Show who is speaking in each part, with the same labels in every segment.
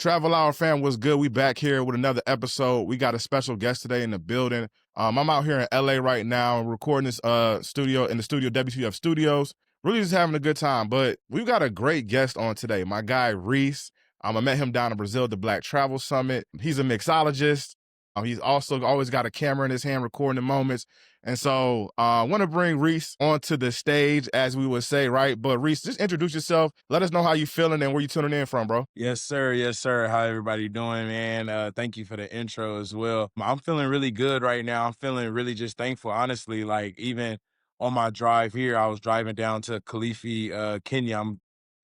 Speaker 1: Travel Hour fam, what's good? We back here with another episode. We got a special guest today in the building. I'm out here in LA right now, recording this studio in the studio WTF Studios. Really just having a good time. But we've got a great guest on today. My guy Reese. I met him down in Brazil at the Black Travel Summit. He's a mixologist. He's also always got a camera in his hand recording the moments. And so I want to bring Reese onto the stage, as we would say, right? But Reese, just introduce yourself. Let us know how you feeling and where you tuning in from, bro.
Speaker 2: Yes, sir. Yes, sir. How everybody doing, man? Thank you for the intro as well. I'm feeling really good right now. I'm feeling really just thankful, honestly. Like even on my drive here, I was driving down to Kilifi, Kenya.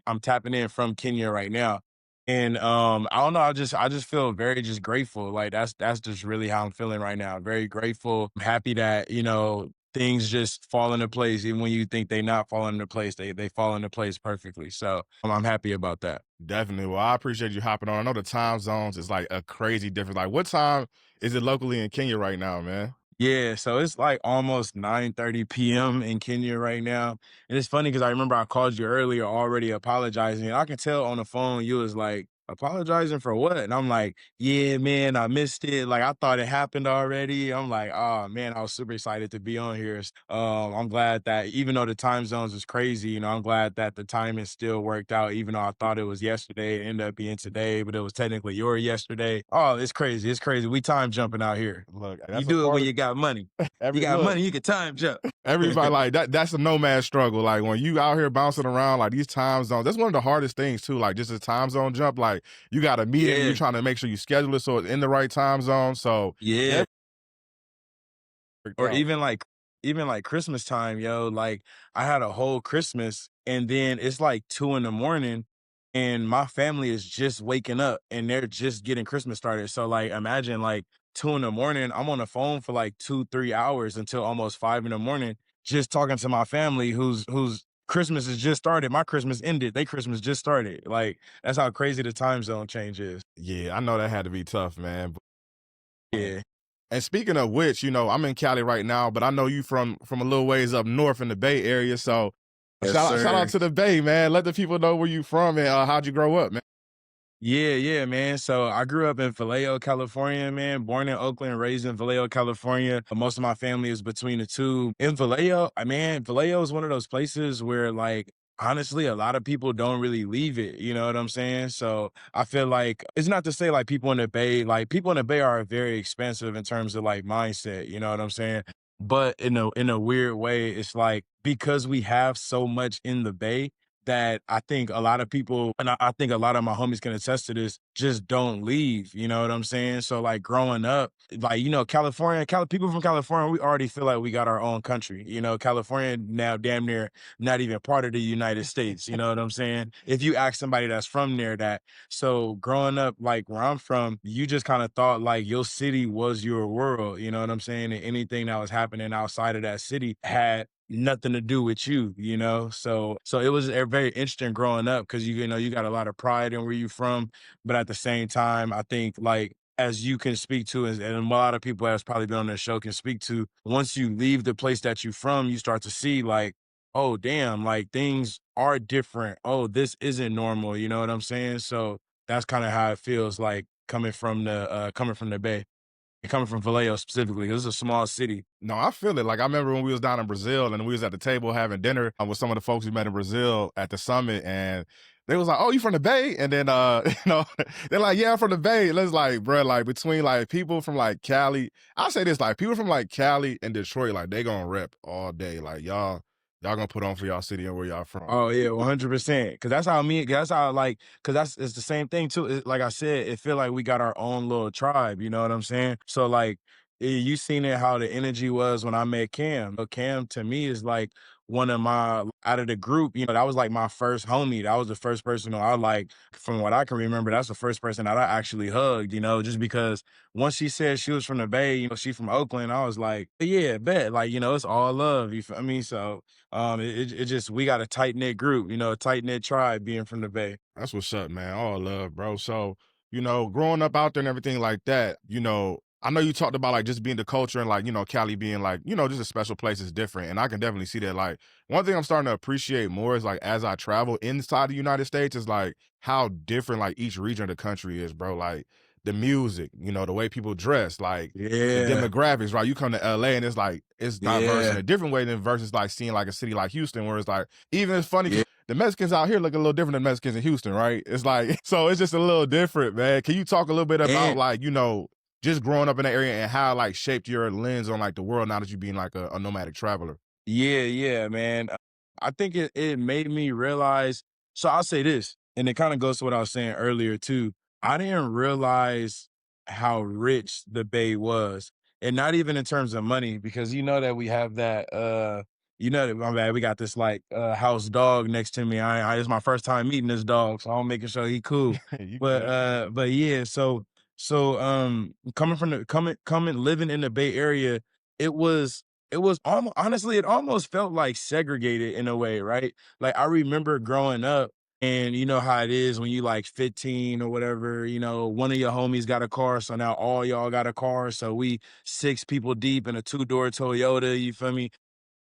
Speaker 2: I'm tapping in from Kenya right now. And I don't know, I just feel very just grateful. Like that's just really how I'm feeling right now. Very grateful. I'm happy that, things just fall into place. Even when you think they not falling into place, they fall into place perfectly. So I'm happy about that.
Speaker 1: Definitely. Well, I appreciate you hopping on. I know the time zones is like a crazy difference. Like, what time is it locally in Kenya right now, man?
Speaker 2: Yeah, so it's like almost 9:30 PM in Kenya right now. And it's funny because I remember I called you earlier already apologizing. And I can tell on the phone you was like, apologizing for what? And I'm like, yeah, man, I missed it. Like I thought it happened already. I'm like, oh man, I was super excited to be on here. I'm glad that even though the time zones is crazy, I'm glad that the timing still worked out, even though I thought it was yesterday, it ended up being today, but it was technically your yesterday. Oh, it's crazy. It's crazy. We time jumping out here.
Speaker 1: Look,
Speaker 2: You
Speaker 1: that's a
Speaker 2: do it
Speaker 1: part
Speaker 2: when
Speaker 1: of
Speaker 2: you got money. You
Speaker 1: every
Speaker 2: got
Speaker 1: look.
Speaker 2: money, you can time jump.
Speaker 1: Everybody like that. That's a nomad struggle. Like when you out here bouncing around, like these time zones, that's one of the hardest things too. Like just a time zone jump. Like you got a meeting, you're
Speaker 2: Yeah,
Speaker 1: trying to make sure you schedule it so it's in the right time zone. So yeah,
Speaker 2: yeah.
Speaker 1: it worked
Speaker 2: Or
Speaker 1: out.
Speaker 2: even like Christmas time, yo, like I had a whole Christmas and then it's like 2 in the morning and my family is just waking up and they're just getting Christmas started. So like imagine like 2 in the morning, I'm on the phone for like 2, 3 hours until almost 5 in the morning, just talking to my family whose Christmas has just started. My Christmas ended. They Christmas just started. Like that's how crazy the time zone change is.
Speaker 1: Yeah, I know that had to be tough, man.
Speaker 2: Yeah.
Speaker 1: And speaking of which, I'm in Cali right now, but I know you from a little ways up north in the Bay Area. So
Speaker 2: Yes,
Speaker 1: shout out
Speaker 2: sir.
Speaker 1: to the Bay, man. Let the people know where you from and how'd you grow up, man.
Speaker 2: Yeah, yeah, man. So I grew up in Vallejo, California, man. Born in Oakland, raised in Vallejo, California. Most of my family is between the two. In Vallejo, Vallejo is one of those places where, like, honestly, a lot of people don't really leave it. You know what I'm saying? So I feel like it's not to say like people in the Bay, like people in the Bay are very expensive in terms of like mindset. You know what I'm saying? But in a weird way, it's like because we have so much in the Bay that I think a lot of people, and I think a lot of my homies can attest to this, just don't leave. You know what I'm saying? So like growing up, like California, people from California, we already feel like we got our own country. California now damn near not even part of the United States. You know what I'm saying? If you ask somebody that's from there, that so growing up, like where I'm from, you just kind of thought like your city was your world. You know what I'm saying? And anything that was happening outside of that city had nothing to do with you. So it was very interesting growing up because you got a lot of pride in where you from, but at the same time, I think like as you can speak to, and a lot of people that's probably been on this show can speak to, once you leave the place that you from, you start to see like, oh damn, like things are different. Oh, this isn't normal. You know what I'm saying? So that's kind of how it feels like coming from the Bay and coming from Vallejo specifically. 'Cause it's a small city.
Speaker 1: No, I feel it. Like I remember when we was down in Brazil and we was at the table having dinner with some of the folks we met in Brazil at the summit, and they was like, "Oh, you from the Bay?" And then they're like, "Yeah, I'm from the Bay." And it's like, bro, like between like people from like Cali, I'll say this, like people from like Cali and Detroit, like they gonna rep all day. Like y'all gonna put on for y'all city and where y'all from.
Speaker 2: Oh yeah, 100%. Cause that's how like, cause it's the same thing too. Like I said, it feel like we got our own little tribe. You know what I'm saying? So like, you seen it how the energy was when I met Cam. Cam to me is like one of my out of the group. That was like my first homie. That was the first person who I like, from what I can remember. That's the first person that I actually hugged. Just because once she said she was from the Bay, she from Oakland. I was like, yeah, bet. Like it's all love. You feel me? So it just we got a tight knit group, a tight knit tribe being from the Bay.
Speaker 1: That's what's up, man. All love, bro. So, growing up out there and everything like that, I know you talked about like just being the culture and like, Cali being like, just a special place is different. And I can definitely see that. Like one thing I'm starting to appreciate more is like as I travel inside the United States is like how different like each region of the country is, bro. Like the music, the way people dress, like the
Speaker 2: Yeah,
Speaker 1: demographics, right? You come to LA and it's like it's diverse in
Speaker 2: yeah,
Speaker 1: a different way than versus like seeing like a city like Houston, where it's like even it's funny
Speaker 2: yeah,
Speaker 1: because the Mexicans out here look a little different than Mexicans in Houston, right? It's like so it's just a little different, man. Can you talk a little bit about
Speaker 2: and
Speaker 1: like, just growing up in that area and how it, like, shaped your lens on, like, the world now that you being, like, a nomadic traveler?
Speaker 2: yeah, yeah, man. I think it made me realize. So I'll say this, and it kind of goes to what I was saying earlier too. I didn't realize how rich the Bay was, and not even in terms of money, because you know that we have that. You know that my bad. We got this like house dog next to me. It's my first time meeting this dog, so I'm making sure he cool.
Speaker 1: You
Speaker 2: But
Speaker 1: good.
Speaker 2: yeah. Coming from the coming living in the Bay Area, it was it was almost honestly, it almost felt like segregated in a way, right? Like I remember growing up and you know how it is when you like 15 or whatever, one of your homies got a car, so now all y'all got a car. So we six people deep in a two-door Toyota, you feel me?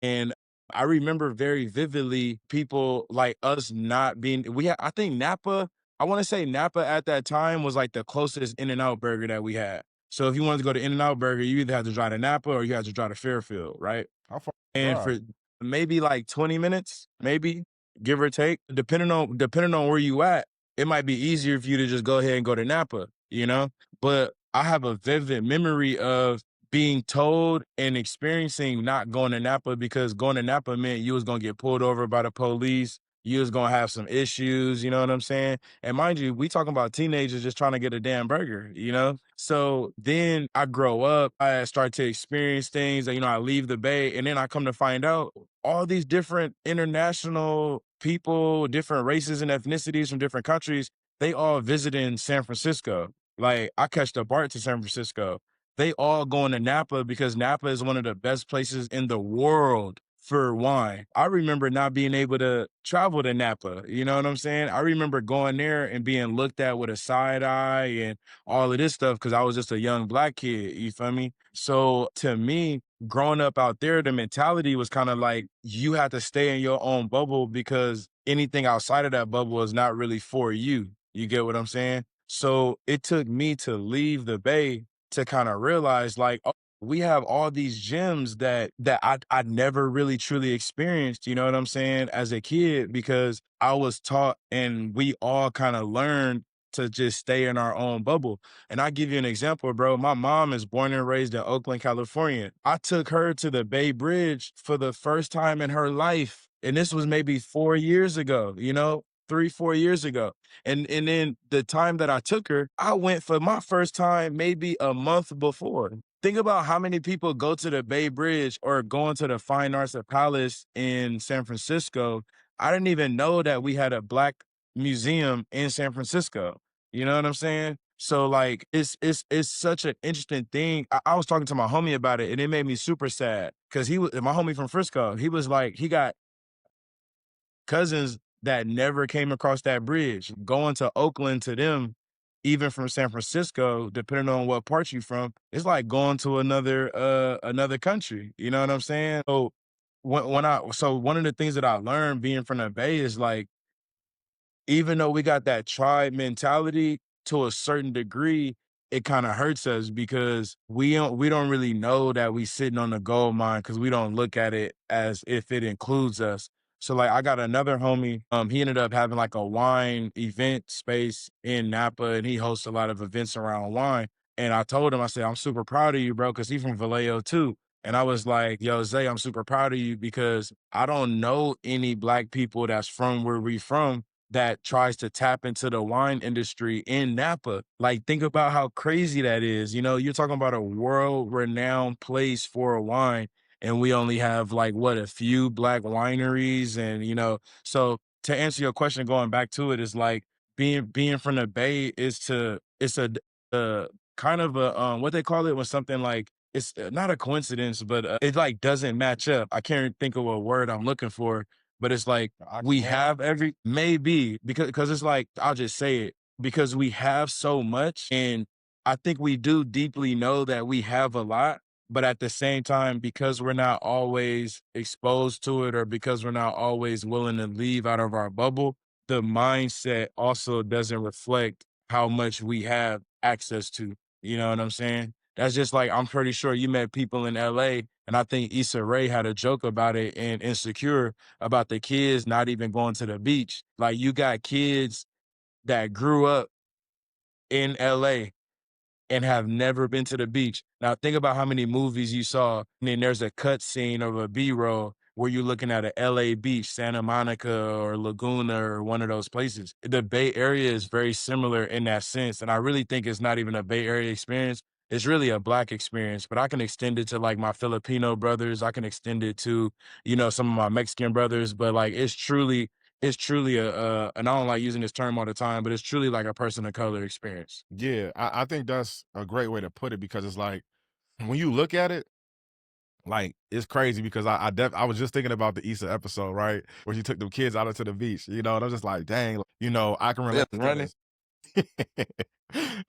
Speaker 2: And I remember very vividly people like us not being I think Napa, I want to say Napa at that time was like the closest In-N-Out burger that we had. So if you wanted to go to In-N-Out Burger, you either had to drive to Napa or you had to drive to Fairfield, right?
Speaker 1: How far
Speaker 2: And
Speaker 1: drive?
Speaker 2: for maybe like 20 minutes, maybe, give or take, depending on where you at, it might be easier for you to just go ahead and go to Napa, you know? But I have a vivid memory of being told and experiencing not going to Napa because going to Napa meant you was gonna get pulled over by the police. You was gonna have some issues, you know what I'm saying? And mind you, we talking about teenagers just trying to get a damn burger, you know? So then I grow up, I start to experience things that, I leave the Bay and then I come to find out all these different international people, different races and ethnicities from different countries, they all visiting San Francisco. Like I catch the BART to San Francisco. They all going to Napa because Napa is one of the best places in the world for wine. I remember not being able to travel to Napa. You know what I'm saying? I remember going there and being looked at with a side eye and all of this stuff because I was just a young black kid. You feel me? So to me, growing up out there, the mentality was kind of like you have to stay in your own bubble because anything outside of that bubble is not really for you. You get what I'm saying? So it took me to leave the Bay to kind of realize like, oh, we have all these gems that I never really truly experienced, you know what I'm saying, as a kid because I was taught and we all kind of learned to just stay in our own bubble. And I give you an example, bro. My mom is born and raised in Oakland, California. I took her to the Bay Bridge for the first time in her life. And this was maybe 4 years ago, 3, 4 years ago. And then the time that I took her, I went for my first time maybe a month before. Think about how many people go to the Bay Bridge or going to the Fine Arts Palace in San Francisco. I didn't even know that we had a black museum in San Francisco. You know what I'm saying? So like it's such an interesting thing. I was talking to my homie about it and it made me super sad because he was my homie from Frisco. He was like, he got cousins that never came across that bridge. Going to Oakland to them, even from San Francisco, depending on what part you from, it's like going to another country. You know what I'm saying? So one of the things that I learned being from the Bay is like even though we got that tribe mentality to a certain degree, it kind of hurts us because we don't really know that we sitting on the gold mine because we don't look at it as if it includes us. So like I got another homie, he ended up having like a wine event space in Napa and he hosts a lot of events around wine. And I told him, I said, I'm super proud of you, bro, because he's from Vallejo too. And I was like, yo, Zay, I'm super proud of you because I don't know any black people that's from where we from that tries to tap into the wine industry in Napa. Like, think about how crazy that is. You're talking about a world renowned place for wine, and we only have like what a few black wineries. And so to answer your question, going back to it, is like being from the Bay is to it's a kind of a what they call it when something like it's not a coincidence, but it like doesn't match up. I can't think of a word I'm looking for, but it's like we
Speaker 1: Oxymoron?
Speaker 2: have every maybe because it's like I'll just say it because we have so much and I think we do deeply know that we have a lot, but at the same time, because we're not always exposed to it or because we're not always willing to leave out of our bubble, the mindset also doesn't reflect how much we have access to. You know what I'm saying? That's just like I'm pretty sure you met people in LA, and I think Issa Rae had a joke about it in Insecure about the kids not even going to the beach. Like you got kids that grew up in LA and have never been to the beach. Now think about how many movies you saw, and then there's a cut scene of a B-roll where you're looking at a LA beach, Santa Monica or Laguna or one of those places. The Bay Area is very similar in that sense, and I really think it's not even a Bay Area experience. It's really a black experience, but I can extend it to like my Filipino brothers. I can extend it to, some of my Mexican brothers, but like it's truly and I don't like using this term all the time, but it's truly like a person of color experience.
Speaker 1: Yeah, I think that's a great way to put it because it's like when you look at it, like it's crazy because I was just thinking about the Issa episode, right? Where she took them kids out into the beach, and I'm just like, dang, I can
Speaker 2: Yeah,
Speaker 1: relate to
Speaker 2: running.
Speaker 1: this.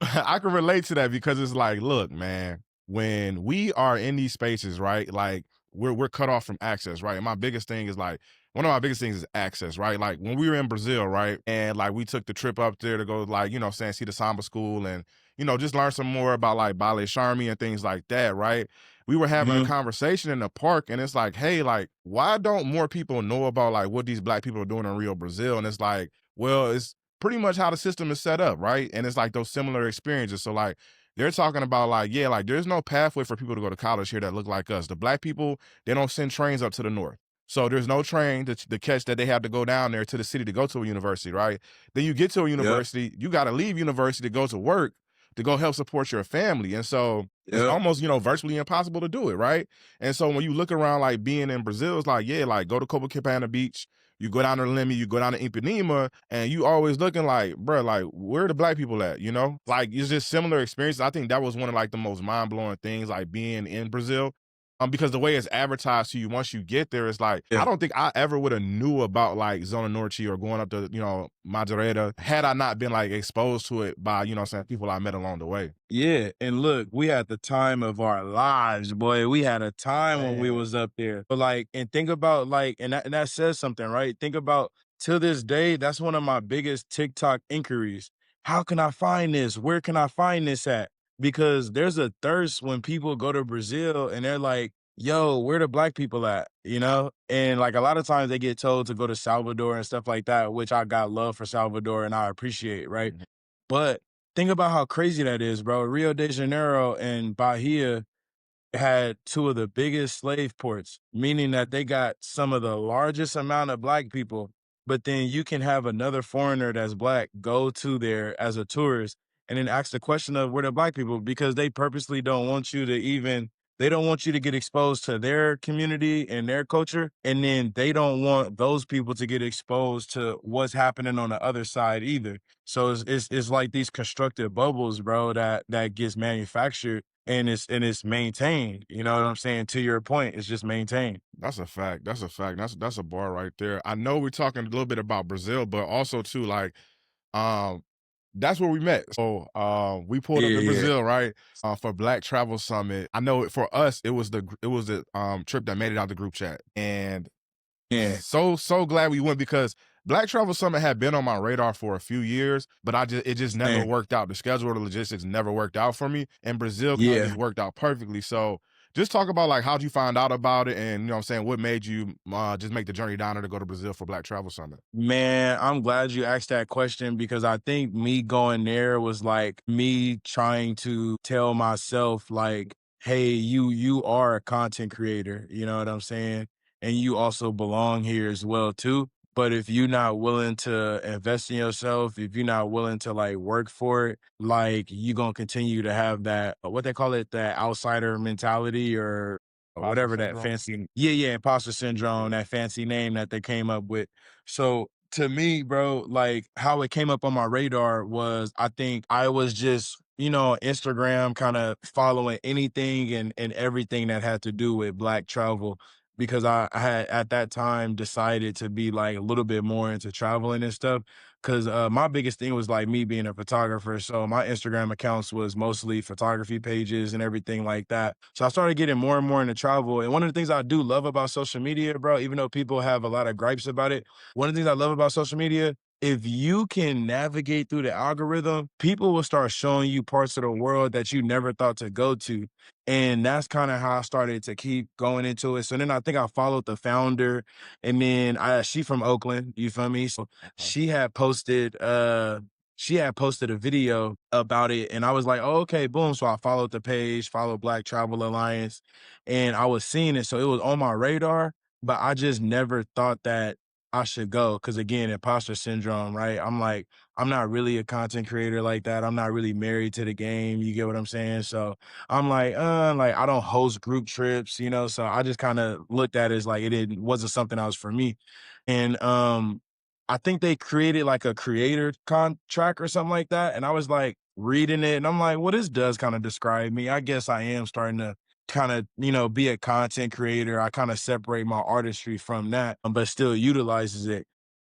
Speaker 1: I can relate to that because it's like, look, man, when we are in these spaces, right? Like we're cut off from access, right? And my biggest thing is like one of my biggest things is access, right? Like when we were in Brazil, right? And like we took the trip up there to go like, saying see the samba school and just learn some more about like ballet charmi and things like that, right? We were having a
Speaker 2: Mhm.
Speaker 1: conversation in the park and it's like, hey, like, why don't more people know about like what these black people are doing in Rio, Brazil? And it's like, well, it's pretty much how the system is set up, right? And it's like those similar experiences. So like they're talking about like, yeah, like there's no pathway for people to go to college here that look like us. The black people, they don't send trains up to the north. So there's no train to catch that they have to go down there to the city to go to a university, right? Then you get to a
Speaker 2: Yep,
Speaker 1: university, you got to leave university to go to work to go help support your family. And so it's
Speaker 2: yep,
Speaker 1: almost, virtually impossible to do it, right? And so when you look around like being in Brazil, it's like, yeah, like go to Copacabana Beach, you go down to Lemmy, you go down to Ipanema, and you always looking like, bro, like where the black people at? Like it's just similar experiences. I think that was one of like the most mind blowing things, like being in Brazil. Because the way it's advertised to you once you get there, it's like I
Speaker 2: yeah.
Speaker 1: don't think I ever would have knew about like Zona Norte or going up to Madureira had I not been like exposed to it by saying people I met along the way.
Speaker 2: Yeah, and look, we had the time of our lives, boy. We had a time when we
Speaker 1: Man,
Speaker 2: was up there. But like, and think about like, and that says something, right? Think about to this day, that's one of my biggest TikTok inquiries. How can I find this? Where can I find this at? Because there's a thirst when people go to Brazil and they're like, yo, where the black people at? And like a lot of times they get told to go to Salvador and stuff like that, which I got love for Salvador and I appreciate, right?
Speaker 1: mhm,
Speaker 2: But think about how crazy that is, bro. Rio de Janeiro and Bahia had two of the biggest slave ports, meaning that they got some of the largest amount of black people. But then you can have another foreigner that's black go to there as a tourist and then ask the question of where the black people because they purposely don't want you to even they don't want you to get exposed to their community and their culture. And then they don't want those people to get exposed to what's happening on the other side either. So it's like these constructed bubbles, bro, that gets manufactured and it's maintained. You know what I'm saying? To your point, it's just maintained.
Speaker 1: that's a fact. That's a fact. That's a bar right there. I know we're talking a little bit about Brazil, but also too like um that's where we met. So we pulled up
Speaker 2: Yeah,
Speaker 1: to
Speaker 2: yeah,
Speaker 1: Brazil, right? For Black Travel Summit. I know for us it was the trip that made it out the group chat. And
Speaker 2: yeah,
Speaker 1: so glad we went because Black Travel Summit had been on my radar for a few years, but it just never
Speaker 2: man,
Speaker 1: worked out. The schedule, the logistics never worked out for me. And Brazil kind of
Speaker 2: yeah.
Speaker 1: just worked out perfectly. So just talk about like how'd you find out about it and what I'm saying, what made you just make the journey down there to go to Brazil for Black Travel Summit?
Speaker 2: Man, I'm glad you asked that question because I think me going there was like me trying to tell myself like, hey, you are a content creator, you know what I'm saying? And you also belong here as well too. But if you're not willing to invest in yourself, if you're not willing to like work for it, like you're gonna continue to have that what they call it, that outsider mentality or
Speaker 1: Imposter
Speaker 2: whatever that
Speaker 1: syndrome?
Speaker 2: fancy yeah, imposter syndrome, that fancy name that they came up with. So to me, bro, like how it came up on my radar was I think I was just, Instagram kind of following anything and everything that had to do with black travel. because I had at that time decided to be like a little bit more into traveling and stuff. Cause my biggest thing was like me being a photographer. So my Instagram accounts was mostly photography pages and everything like that. So I started getting more and more into travel. And one of the things I do love about social media, bro, even though people have a lot of gripes about it, one of the things I love about social media, if you can navigate through the algorithm, people will start showing you parts of the world that you never thought to go to. And that's kind of how I started to keep going into it. So then I think I followed the founder, and then she from Oakland, you feel me? So
Speaker 1: Uh-huh.
Speaker 2: she had posted a video about it, and I was like, oh, okay, boom. So I followed the page, followed Black Travel Alliance, and I was seeing it. So it was on my radar, but I just never thought that I should go. Cause again, imposter syndrome, right? I'm like, I'm not really a content creator like that. I'm not really married to the game. You get what I'm saying? So I'm like I don't host group trips, you know. So I just kind of looked at it as like wasn't something that was for me. And I think they created like a creator contract or something like that. And I was like reading it and I'm like, well, this does kind of describe me. I guess I am starting to kind of, be a content creator. I kind of separate my artistry from that, but still utilizes it.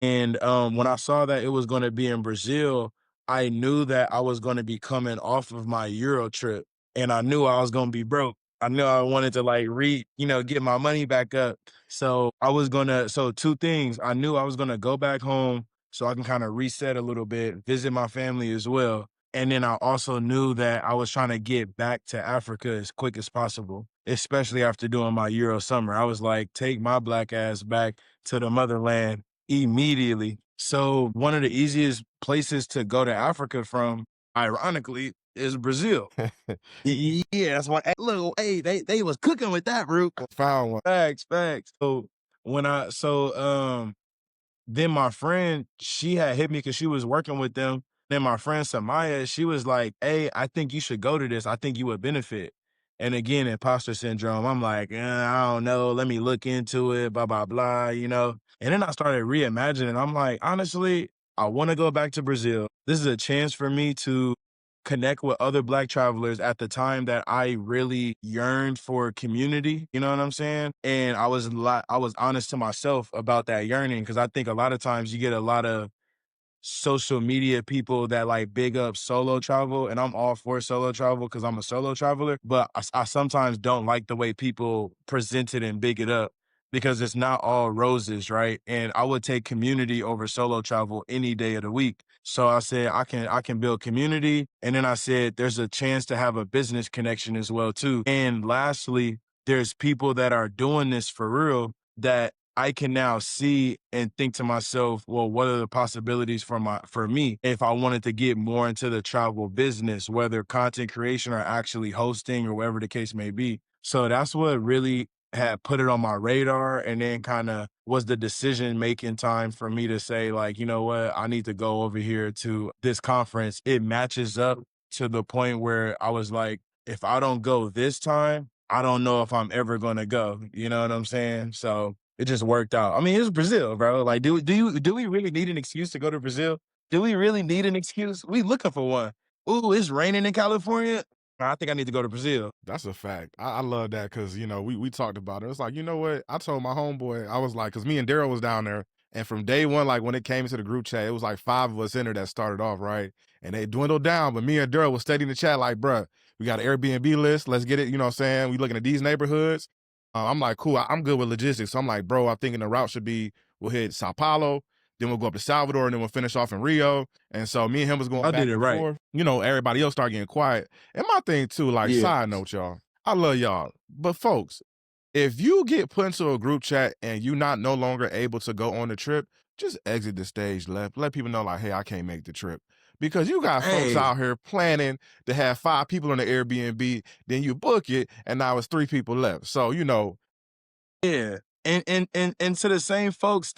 Speaker 2: And when I saw that it was going to be in Brazil, I knew that I was going to be coming off of my Euro trip and I knew I was going to be broke. I knew I wanted to like get my money back up. So so two things. I knew I was going to go back home so I can kind of reset a little bit, visit my family as well. And then I also knew that I was trying to get back to Africa as quick as possible, especially after doing my Euro summer. I was like, take my black ass back to the motherland immediately. So one of the easiest places to go to Africa from, ironically, is Brazil. Yeah, that's why. Hey, look, hey, they was cooking with that, Root.
Speaker 1: Found one.
Speaker 2: Facts, facts. So then my friend, she had hit me because she was working with them. Then my friend Samaya, she was like, "Hey, I think you should go to this. I think you would benefit." And again, imposter syndrome. I'm like, I don't know. Let me look into it. Blah blah blah. And then I started reimagining. I'm like, honestly, I want to go back to Brazil. This is a chance for me to connect with other Black travelers at the time that I really yearned for community. You know what I'm saying? And I was honest to myself about that yearning because I think a lot of times you get a lot of social media people that like big up solo travel, and I'm all for solo travel because I'm a solo traveler, but I sometimes don't like the way people present it and big it up because it's not all roses, right? And I would take community over solo travel any day of the week. So I said I can build community, and then I said there's a chance to have a business connection as well too. And lastly, there's people that are doing this for real that I can now see and think to myself, well, what are the possibilities for me if I wanted to get more into the travel business, whether content creation or actually hosting or whatever the case may be. So that's what really had put it on my radar and then kind of was the decision making time for me to say like, you know what, I need to go over here to this conference. It matches up to the point where I was like, if I don't go this time, I don't know if I'm ever going to go. You know what I'm saying? So it just worked out. I mean, it's Brazil, bro. Like, do we really need an excuse to go to Brazil? Do we really need an excuse? We looking for one. Ooh, it's raining in California. I think I need to go to Brazil.
Speaker 1: That's a fact. I love that because we talked about it. It's like, you know what? I told my homeboy, I was like, because me and Daryl was down there, and from day one, like when it came into the group chat, it was like 5 of us in there that started off, right? And they dwindled down, but me and Daryl was steady in the chat, like, bruh, we got an Airbnb list. Let's get it. You know what I'm saying? We looking at these neighborhoods. I'm like, cool. I'm good with logistics. So I'm like, bro, I'm thinking the route should be we'll hit Sao Paulo, then we'll go up to Salvador, and then we'll finish off in Rio. And so me and him was going
Speaker 2: I
Speaker 1: back
Speaker 2: did it
Speaker 1: and
Speaker 2: right.
Speaker 1: forth. Everybody else started getting quiet. And my thing too, like
Speaker 2: Yeah.
Speaker 1: side note, y'all, I love y'all. But folks, if you get put into a group chat and you not no longer able to go on the trip, just exit the stage left. Let people know like, hey, I can't make the trip. Because you got folks
Speaker 2: Hey,
Speaker 1: out here planning to have 5 people on the Airbnb, then you book it, and now it's 3 people left. So,
Speaker 2: yeah. And to the same folks,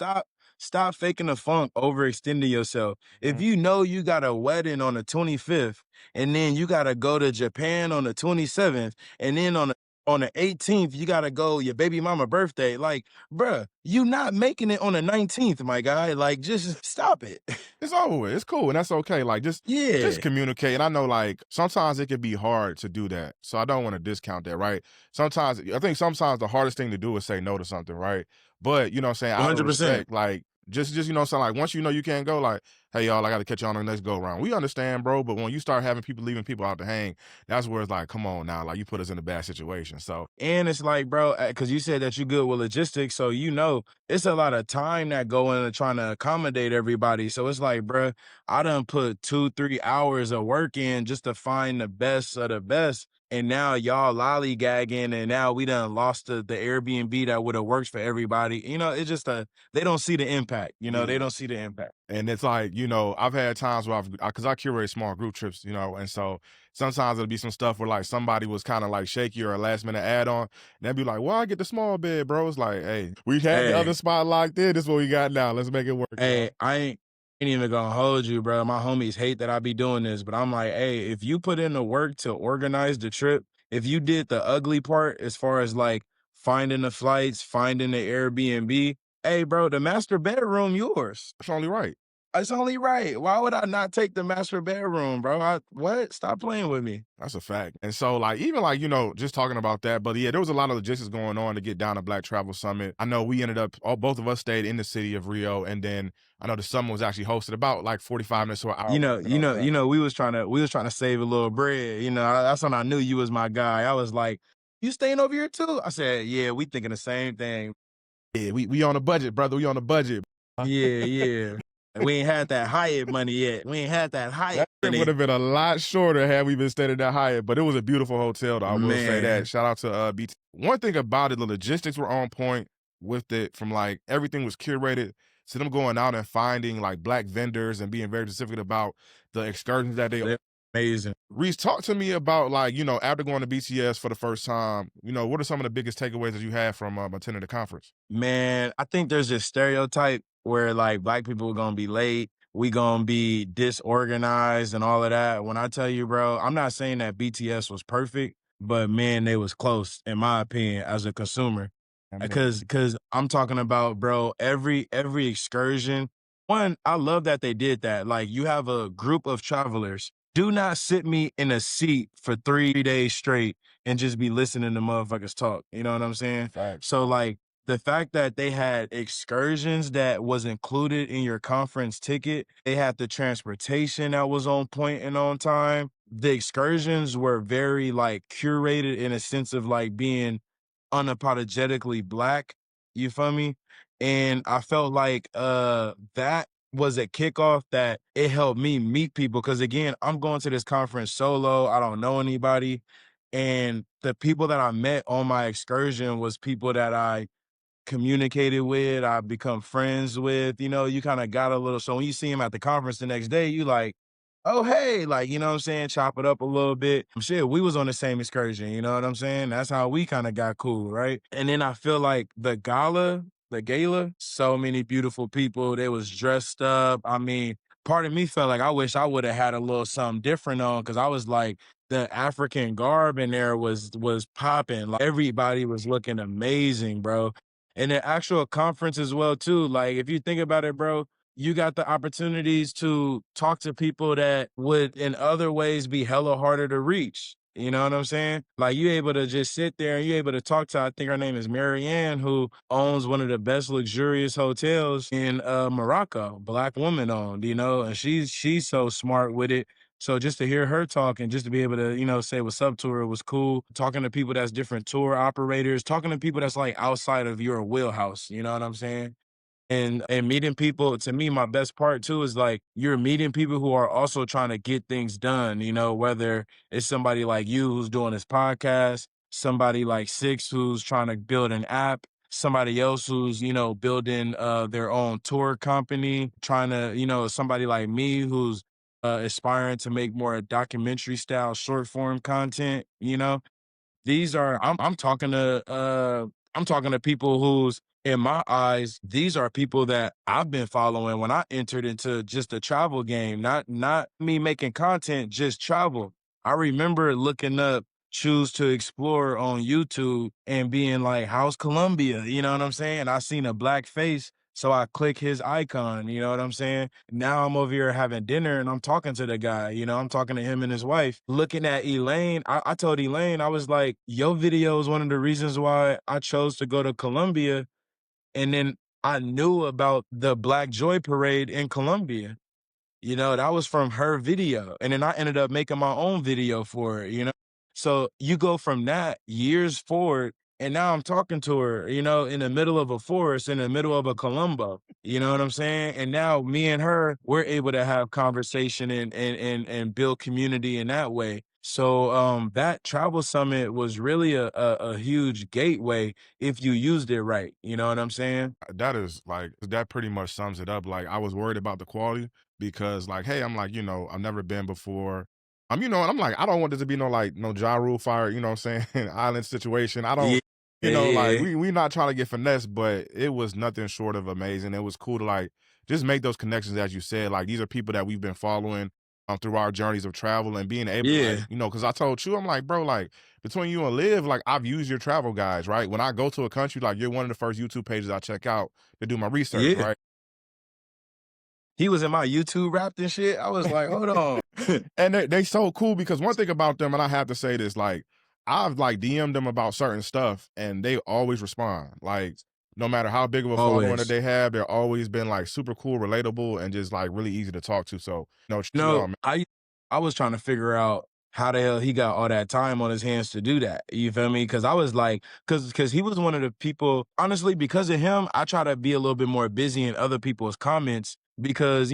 Speaker 2: stop faking the funk, overextending yourself. If
Speaker 1: Mhm.
Speaker 2: you know you got a wedding on the 25th and then you gotta go to Japan on the 27th, and then on the on the 18th, you gotta go your baby mama birthday. Like, bruh, you not making it on the 19th, my guy. Like, just stop it.
Speaker 1: It's over with. It's cool, and that's okay. Like, just
Speaker 2: Yeah.
Speaker 1: communicate. And I know, like, sometimes it can be hard to do that, so I don't want to discount that, right? Sometimes I think sometimes the hardest thing to do is say no to something, right? But you know, what I'm saying out of
Speaker 2: 100%.
Speaker 1: respect, like, just you know, what I'm saying like once you know you can't go, like, hey y'all, I got to catch you on the next go round. We understand, bro, but when you start having people leaving people out to hang, that's where it's like, come on now, like you put us in a bad situation. So
Speaker 2: And it's like, bro, because you said that you good with logistics, so you know it's a lot of time that go into trying to accommodate everybody. So it's like, bro, I done put 2, 3 hours of work in just to find the best of the best. And now y'all lollygagging, and now we done lost the Airbnb that would have worked for everybody. You know, it's just they don't see the impact. You know, they
Speaker 1: yeah.
Speaker 2: don't see the impact.
Speaker 1: And it's like, you know, I've had times where because I curate small group trips, you know, and so sometimes it'll be some stuff where like somebody was kind of like shaky or a last minute add on. And they'd be like, well, I get the small bed, bro. It's like, hey, we had the other
Speaker 2: Hey,
Speaker 1: spot locked in. This is what we got now. Let's make it work,
Speaker 2: Hey,
Speaker 1: y'all.
Speaker 2: I ain't even gonna hold you, bro. My homies hate that I be doing this, but I'm like, hey, if you put in the work to organize the trip, if you did the ugly part as far as like finding the flights, finding the Airbnb, hey, bro, the master bedroom yours.
Speaker 1: It's only right.
Speaker 2: It's only right. Why would I not take the master bedroom, bro? What? Stop playing with me.
Speaker 1: That's a fact. And so, like, even like, you know, just talking about that, but yeah, there was a lot of logistics going on to get down to Black Travel Summit. I know we ended up, both of us stayed in the city of Rio. And then I know the summit was actually hosted about like 45 minutes to an hour.
Speaker 2: We was trying to save a little bread. You know, that's when I knew you was my guy. I was like, you staying over here too? I said, yeah, we thinking the same thing.
Speaker 1: Yeah, we on a budget, brother. We on a budget.
Speaker 2: Yeah, yeah. We ain't had that Hyatt money yet. We ain't had that Hyatt
Speaker 1: That trip would
Speaker 2: money.
Speaker 1: have been a lot shorter had we been staying at that Hyatt, but it was a beautiful hotel, though. I will say that.
Speaker 2: Man,
Speaker 1: Shout out to BT. One thing about it, the logistics were on point with it. From like everything was curated. So them going out and finding like black vendors and being very specific about the excursions that they.
Speaker 2: they're amazing.
Speaker 1: Reese, talk to me about like you know after going to BTS for the first time. You know what are some of the biggest takeaways that you had from attending the conference?
Speaker 2: Man, I think there's this stereotype where like black people are gonna be late, we gonna be disorganized and all of that. When I tell you, bro, I'm not saying that BTS was perfect, but man, they was close, in my opinion, as a consumer.
Speaker 1: I mean,
Speaker 2: Cause I'm talking about, bro, every excursion. One, I love that they did that. Like you have a group of travelers. Do not sit me in a seat for 3 days straight and just be listening to motherfuckers talk. You know what I'm saying?
Speaker 1: facts.
Speaker 2: So like the fact that they had excursions that was included in your conference ticket, they had the transportation that was on point and on time. The excursions were very like curated in a sense of like being unapologetically black. You feel me? And I felt like that was a kickoff that it helped me meet people. Cause again, I'm going to this conference solo. I don't know anybody. And the people that I met on my excursion was people that I communicated with, I've become friends with. You know, you kind of got a little, so when you see him at the conference the next day, you like, oh hey, like, you know what I'm saying, chop it up a little bit. Shit, we was on the same excursion, you know what I'm saying? That's how we kind of got cool, right? And then I feel like the gala, so many beautiful people. They was dressed up. I mean, part of me felt like I wish I would have had a little something different on, because I was like, the African garb in there was popping. Like everybody was looking amazing, bro. And the actual conference as well too. Like if you think about it, bro, you got the opportunities to talk to people that would in other ways be hella harder to reach. You know what I'm saying? Like you able to just sit there and you able to talk to, I think her name is Marianne, who owns one of the best luxurious hotels in Morocco, black woman owned, you know, and she's so smart with it. So just to hear her talk and just to be able to, you know, say what's up to her was cool. Talking to people that's different tour operators, talking to people that's like outside of your wheelhouse, you know what I'm saying? And meeting people, to me, my best part too is like you're meeting people who are also trying to get things done, you know, whether it's somebody like you who's doing this podcast, somebody like Six who's trying to build an app, somebody else who's, you know, building their own tour company, trying to, you know, somebody like me who's aspiring to make more documentary style short form content, you know. These are I'm talking to people who's in my eyes, these are people that I've been following when I entered into just the travel game, not me making content, just travel. I remember looking up choose to explore on YouTube and being like, "How's Colombia?" You know what I'm saying? I seen a black face, so I click his icon, you know what I'm saying? Now I'm over here having dinner and I'm talking to the guy, you know, I'm talking to him and his wife. Looking at Elaine, I told Elaine, I was like, your video is one of the reasons why I chose to go to Colombia. And then I knew about the Black Joy Parade in Colombia. You know, that was from her video, and then I ended up making my own video for it, you know? So, you go from that years forward, and now I'm talking to her, you know, in the middle of a forest, in the middle of a Columbo, you know what I'm saying? And now me and her, we're able to have conversation and build community in that way. So, that travel summit was really a huge gateway if you used it right, you know what I'm saying?
Speaker 1: That is like that pretty much sums it up. Like I was worried about the quality because like, hey, I'm like, I've never been before. And I'm like, I don't want this to be no like no Ja Rule fire, you know what I'm saying, island situation. I
Speaker 2: Yeah,
Speaker 1: don't, like
Speaker 2: yeah,
Speaker 1: we not trying to get finesse, but it was nothing short of amazing. It was cool to like just make those connections as you said. Like these are people that we've been following through our journeys of travel and being able to like,
Speaker 2: yeah,
Speaker 1: because I told you, I'm like, bro, like between you and Liv, like I've used your travel guides, right? When I go to a country, like you're one of the first YouTube pages I check out to do my research,
Speaker 2: yeah.
Speaker 1: right?
Speaker 2: He was in my YouTube Wrapped and shit. I was like, "Hold on."
Speaker 1: And they so cool because one thing about them, and I have to say this, like I've like DM'd them about certain stuff and they always respond. Like no matter how big of a following that
Speaker 2: Always.
Speaker 1: they have, they're always been like super cool, relatable, and just like really easy to talk to. So shit
Speaker 2: No,
Speaker 1: on, man.
Speaker 2: I was trying to figure out how the hell he got all that time on his hands to do that. You feel me? Because I was like, because he was one of the people. Honestly, because of him, I try to be a little bit more busy in other people's comments because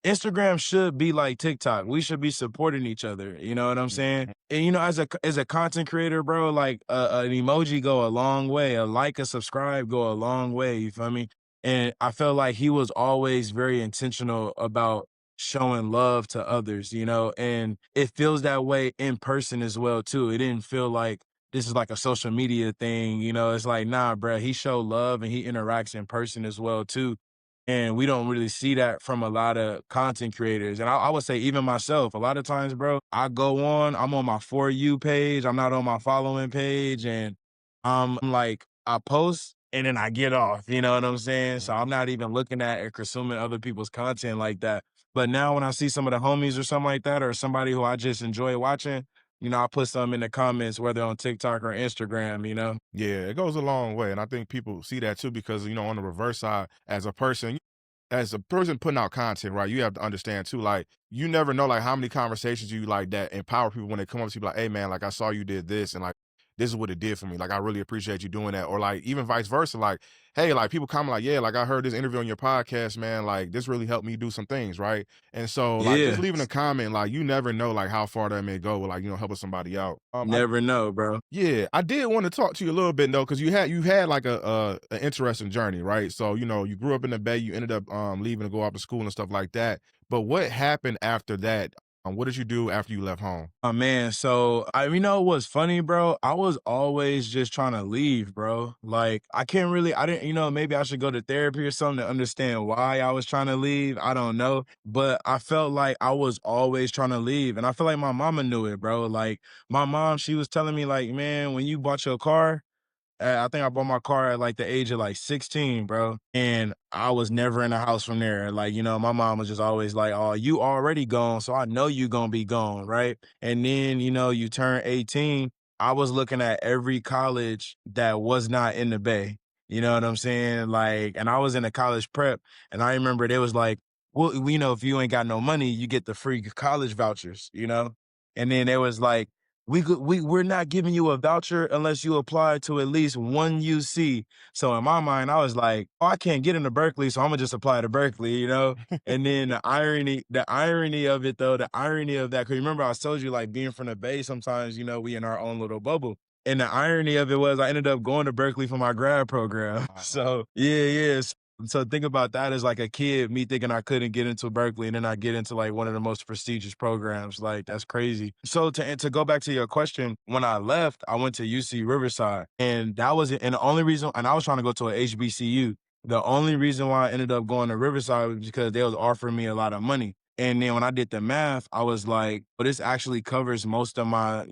Speaker 2: Instagram should be like TikTok. We should be supporting each other. You know what I'm saying? And as a content creator, bro, like an emoji go a long way. A like, a subscribe go a long way. You feel me? And I felt like he was always very intentional about showing love to others, and it feels that way in person as well too. It didn't feel like this is like a social media thing, it's like, nah, bro, he showed love and he interacts in person as well too. And we don't really see that from a lot of content creators. And I would say even myself, a lot of times, bro, I'm on my For You page. I'm not on my following page. And I'm like, I post and then I get off. You know what I'm saying? So I'm not even looking at or consuming other people's content like that. But now when I see some of the homies or something like that, or somebody who I just enjoy watching, I put some in the comments, whether on TikTok or Instagram.
Speaker 1: Yeah, it goes a long way, and I think people see that too because on the reverse side, as a person putting out content, right, you have to understand too, like you never know like how many conversations you like that empower people when they come up to you like, hey man, like I saw you did this and like this is what it did for me. Like I really appreciate you doing that. Or like even vice versa, like, hey, like people comment like, yeah, like I heard this interview on your podcast, man. Like this really helped me do some things, right? And so like just
Speaker 2: Yeah,
Speaker 1: leaving a comment, like you never know like how far that may go with like, helping somebody out.
Speaker 2: never know, bro.
Speaker 1: Yeah, I did want to talk to you a little bit though, because you had like a an interesting journey, right? So you grew up in the Bay, you ended up leaving to go off to school and stuff like that. But what happened after that? What did you do after you left home?
Speaker 2: Oh man, so what's funny, bro? I was always just trying to leave, bro. Like I didn't, maybe I should go to therapy or something to understand why I was trying to leave. I don't know, but I felt like I was always trying to leave, and I feel like my mama knew it, bro. Like my mom, she was telling me like, man, when you bought your car, I think I bought my car at like the age of like 16, bro. And I was never in the house from there. Like, my mom was just always like, oh, you already gone. So I know you gonna be gone, right? And then, you turn 18. I was looking at every college that was not in the Bay. You know what I'm saying? Like, and I was in a college prep. And I remember they was like, well, if you ain't got no money, you get the free college vouchers. And then it was like, we're not giving you a voucher unless you apply to at least one UC. So in my mind, I was like, oh, I can't get into Berkeley, so I'm gonna just apply to Berkeley. And then the irony of it though, the irony of that, because remember I told you like being from the Bay, sometimes we in our own little bubble. And the irony of it was I ended up going to Berkeley for my grad program.
Speaker 1: Wow.
Speaker 2: So yeah. So think about that as like a kid, me thinking I couldn't get into Berkeley, and then I get into like one of the most prestigious programs. Like that's crazy. So to go back to your question, when I left, I went to UC Riverside, and that was it. And the only reason, and I was trying to go to a HBCU. The only reason why I ended up going to Riverside was because they was offering me a lot of money. And then when I did the math, I was like, "But this actually covers most of my,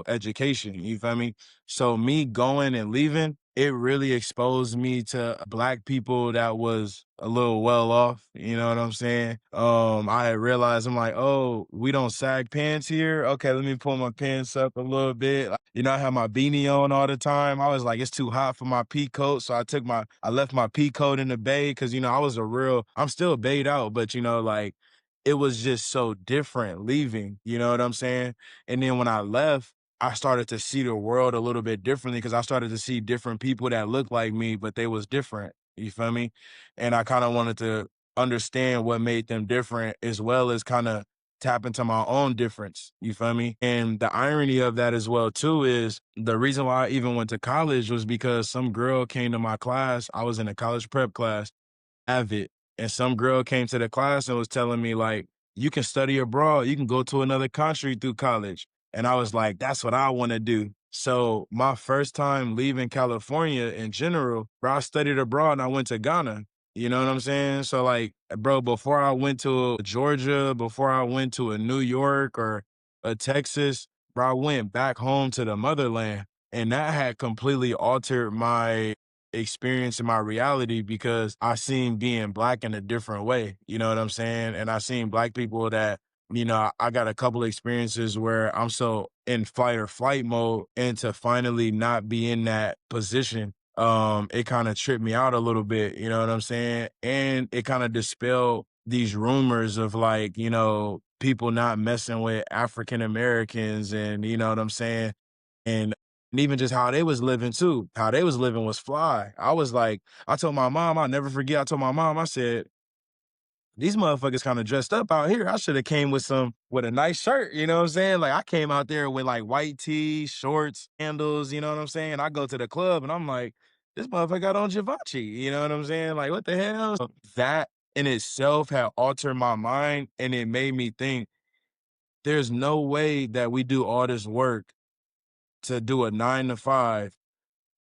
Speaker 2: education." You feel me? So me going and leaving, it really exposed me to black people that was a little well off. You know what I'm saying? I had realized I'm like, oh, we don't sag pants here. Okay, let me pull my pants up a little bit. I have my beanie on all the time. I was like, it's too hot for my pea coat. So I left my pea coat in the bay because, I'm still bayed out, but like it was just so different leaving, you know what I'm saying? And then when I left, I started to see the world a little bit differently because I started to see different people that looked like me, but they was different. You feel me? And I kind of wanted to understand what made them different as well as kind of tap into my own difference. You feel me? And the irony of that as well too is the reason why I even went to college was because some girl came to my class. I was in a college prep class avid. And some girl came to the class and was telling me, like, you can study abroad, you can go to another country through college. And I was like, that's what I want to do. So my first time leaving California in general, bro, I studied abroad and I went to Ghana. You know what I'm saying? So like, bro, before I went to Georgia, before I went to a New York or a Texas, bro, I went back home to the motherland. And that had completely altered my experience in my reality because I seen being black in a different way. You know what I'm saying? And I seen black people that, I got a couple experiences where I'm so in fight or flight mode and to finally not be in that position. It kind of tripped me out a little bit, you know what I'm saying? And it kind of dispelled these rumors of like, people not messing with African Americans and you know what I'm saying? And even just how they was living too, how they was living was fly. I was like, I told my mom, I'll never forget, I told my mom, I said, these motherfuckers kind of dressed up out here. I should have came with a nice shirt, you know what I'm saying? Like I came out there with like white tee, shorts, sandals, you know what I'm saying? I go to the club and I'm like, this motherfucker got on Givenchy, you know what I'm saying? Like what the hell? So that in itself had altered my mind and it made me think there's no way that we do all this work to do a 9 to 5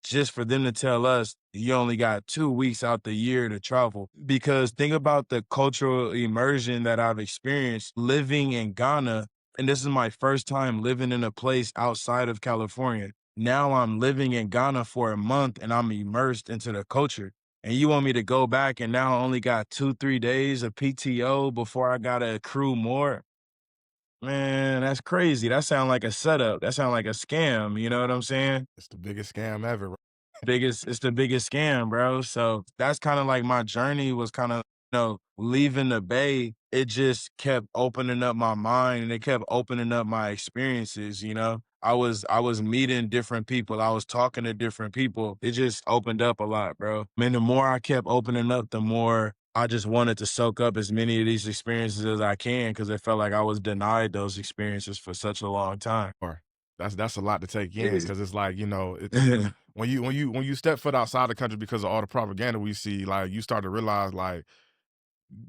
Speaker 2: just for them to tell us you only got 2 weeks out the year to travel. Because think about the cultural immersion that I've experienced living in Ghana. And this is my first time living in a place outside of California. Now I'm living in Ghana for a month and I'm immersed into the culture. And you want me to go back and now I only got 2, 3 days of PTO before I gotta accrue more? Man, that's crazy. That sound like a setup. That sound like a scam. You know what I'm saying?
Speaker 1: It's the biggest scam ever.
Speaker 2: It's the biggest scam, bro. So that's kind of like my journey was kind of, leaving the Bay. It just kept opening up my mind and it kept opening up my experiences. I was meeting different people. I was talking to different people. It just opened up a lot, bro. Man, the more I kept opening up, the more I just wanted to soak up as many of these experiences as I can because it felt like I was denied those experiences for such a long time.
Speaker 1: Or that's a lot to take in
Speaker 2: Yeah.
Speaker 1: because it's like, it's when you step foot outside the country because of all the propaganda we see, like you start to realize like,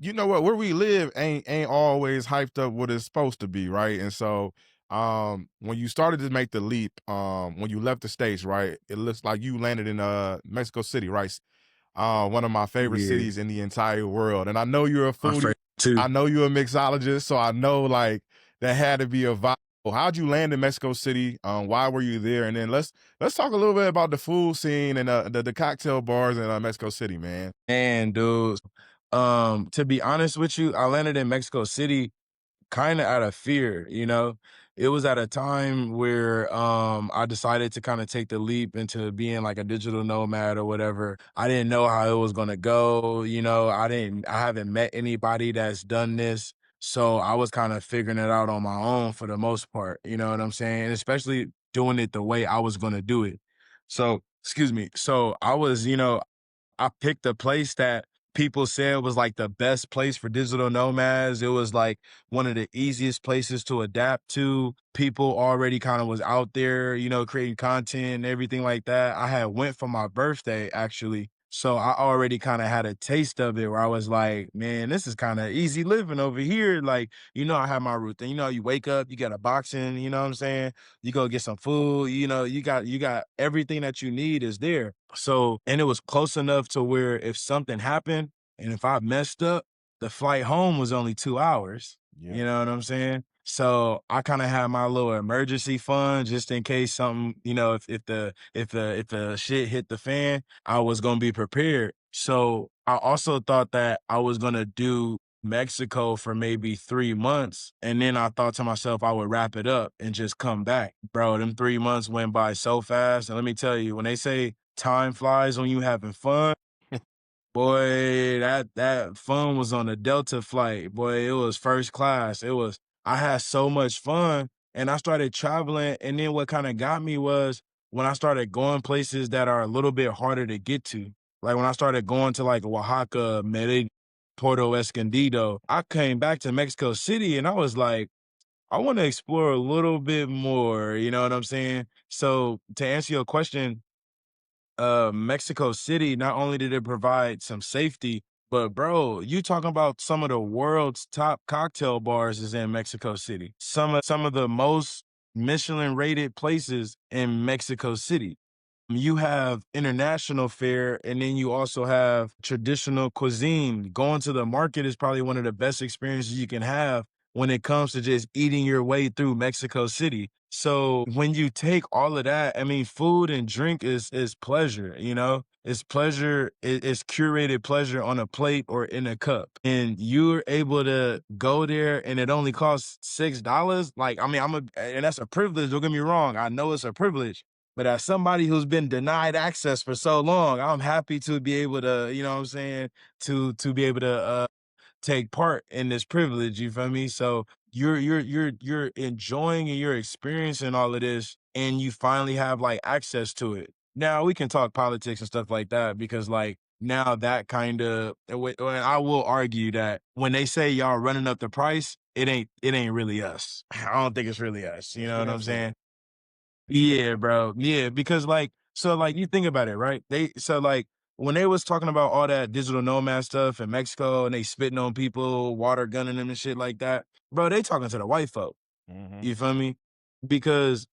Speaker 1: you know what, where we live ain't always hyped up what it's supposed to be, right? And so when you started to make the leap, when you left the States, right, it looks like you landed in Mexico City, right? One of my favorite
Speaker 2: Yeah.
Speaker 1: cities in the entire world. And I know you're a
Speaker 2: My
Speaker 1: foodie.
Speaker 2: friend too.
Speaker 1: I know you're a mixologist, so I know like that had to be a vibe. How'd you land in Mexico City? Why were you there? And then let's talk a little bit about the food scene and the cocktail bars in Mexico City, man.
Speaker 2: Man, dude. To be honest with you, I landed in Mexico City kinda out of fear, you know? It was at a time where, I decided to kinda take the leap into being like a digital nomad or whatever. I didn't know how it was gonna go, I haven't met anybody that's done this, so I was kinda figuring it out on my own for the most part, you know what I'm saying? Especially doing it the way I was gonna do it. So excuse me. So I picked a place that people said was like the best place for digital nomads. It was like one of the easiest places to adapt to. People already kind of was out there, creating content and everything like that. I had went for my birthday actually. So I already kind of had a taste of it where I was like, man, this is kind of easy living over here. Like, I have my routine. You wake up, you got a boxing, you know what I'm saying? You go get some food, you got everything that you need is there. So, and it was close enough to where if something happened and if I messed up, the flight home was only 2 hours.
Speaker 1: Yeah.
Speaker 2: You know what I'm saying? So I kind of had my little emergency fund just in case something, if the shit hit the fan, I was gonna be prepared. So I also thought that I was gonna do Mexico for maybe 3 months. And then I thought to myself I would wrap it up and just come back. Bro, them 3 months went by so fast. And let me tell you, when they say time flies when you having fun, boy, that fun was on a Delta flight. Boy, it was first class. I had so much fun and I started traveling. And then what kind of got me was when I started going places that are a little bit harder to get to. Like when I started going to like Oaxaca, Medellin, Puerto Escondido, I came back to Mexico City and I was like, I want to explore a little bit more. You know what I'm saying? So to answer your question, Mexico City, not only did it provide some safety, but bro, you talking about some of the world's top cocktail bars is in Mexico City. Some of the most Michelin rated places in Mexico City. You have international fare, and then you also have traditional cuisine. Going to the market is probably one of the best experiences you can have when it comes to just eating your way through Mexico City. So when you take all of that, I mean, food and drink is pleasure, you know? It's pleasure, it's curated pleasure on a plate or in a cup. And you're able to go there and it only costs $6. Like, I mean, and that's a privilege, don't get me wrong. I know it's a privilege. But as somebody who's been denied access for so long, I'm happy to be able to, you know what I'm saying, to be able to take part in this privilege, you feel me? So you're enjoying and you're experiencing all of this and you finally have like access to it. Now we can talk politics and stuff like that because like now that kind of and I will argue that when they say y'all running up the price, it ain't really us. I don't think it's really us. You know what I'm
Speaker 1: Absolutely.
Speaker 2: saying? Yeah, bro. Yeah, because like so like you think about it, right? Like when they was talking about all that digital nomad stuff in Mexico and they spitting on people, water gunning them and shit like that, bro, they talking to the white folk.
Speaker 1: Hmm.
Speaker 2: You feel me? Because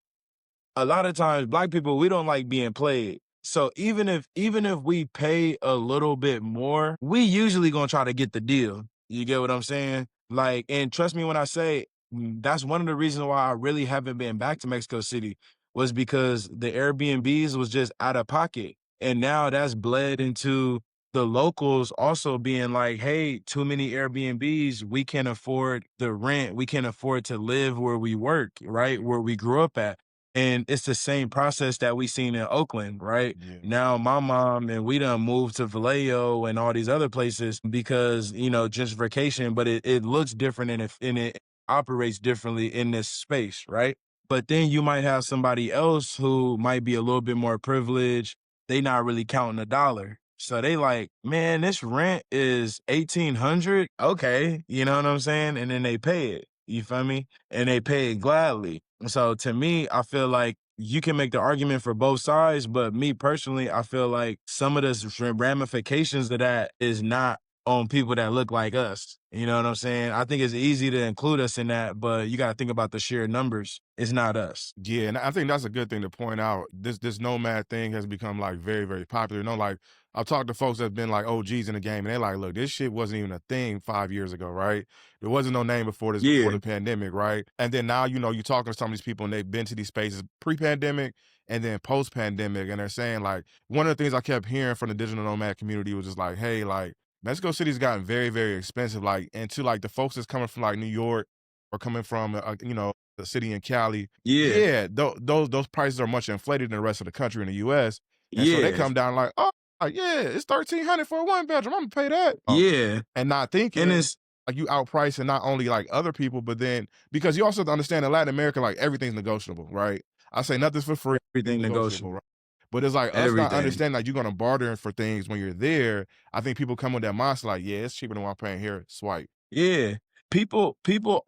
Speaker 2: a lot of times black people we don't like being played. So even if we pay a little bit more, we usually gonna try to get the deal. You get what I'm saying? Like, and trust me when I say that's one of the reasons why I really haven't been back to Mexico City was because the Airbnbs was just out of pocket. And now that's bled into the locals also being like, hey, too many Airbnbs, we can't afford the rent, we can't afford to live where we work, right? Where we grew up at. And it's the same process that we seen in Oakland, right?
Speaker 1: Yeah.
Speaker 2: Now my mom and we done moved to Vallejo and all these other places because, gentrification, but it looks different and it operates differently in this space, right? But then you might have somebody else who might be a little bit more privileged. They not really counting a dollar. So they like, man, this rent is 1,800. Okay. You know what I'm saying? And then they pay it. You feel me? And they pay it gladly. So to me, I feel like you can make the argument for both sides, but me personally, I feel like some of the ramifications of that is not on people that look like us. You know what I'm saying? I think it's easy to include us in that, but you got to think about the sheer numbers. It's not us.
Speaker 1: Yeah, and I think that's a good thing to point out. This nomad thing has become like very, very popular. Like I've talked to folks that've been like OGs in the game, and they're like, "Look, this shit wasn't even a thing 5 years ago, right? There wasn't no name before this, before
Speaker 2: Yeah,
Speaker 1: the pandemic, right? And then now, you're talking to some of these people, and they've been to these spaces pre-pandemic and then post-pandemic, and they're saying like one of the things I kept hearing from the digital nomad community was just like, "Hey, like Mexico City's gotten very, very expensive, like, and to like the folks that's coming from like New York or coming from, the city in Cali."
Speaker 2: yeah,
Speaker 1: Yeah, those prices are much inflated than the rest of the country in the US, and so they
Speaker 2: yeah,
Speaker 1: come down like, "Oh, yeah, it's 1,300 for a one bedroom, Imma pay that."
Speaker 2: yeah.
Speaker 1: And not
Speaker 2: And
Speaker 1: thinking,
Speaker 2: it's
Speaker 1: like, you outpricing not only, like, other people, but then because you also have to understand in Latin America, like, everything's negotiable, right? I say nothing's for free,
Speaker 2: everything
Speaker 1: everything's negotiable,
Speaker 2: negotiable.
Speaker 1: right? But it's like us not
Speaker 2: Everything.
Speaker 1: understanding, like, you're gonna barter for things when you're there. I think people come with that mindset like, "Yeah, it's cheaper than what I'm paying here, swipe."
Speaker 2: Yeah. People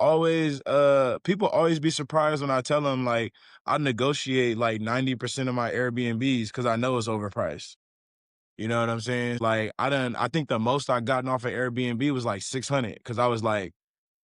Speaker 2: always be surprised when I tell them like I negotiate like 90% of my Airbnbs because I know it's overpriced. You know what I'm saying? Like I think the most I gotten off of Airbnb was like 600 because I was like,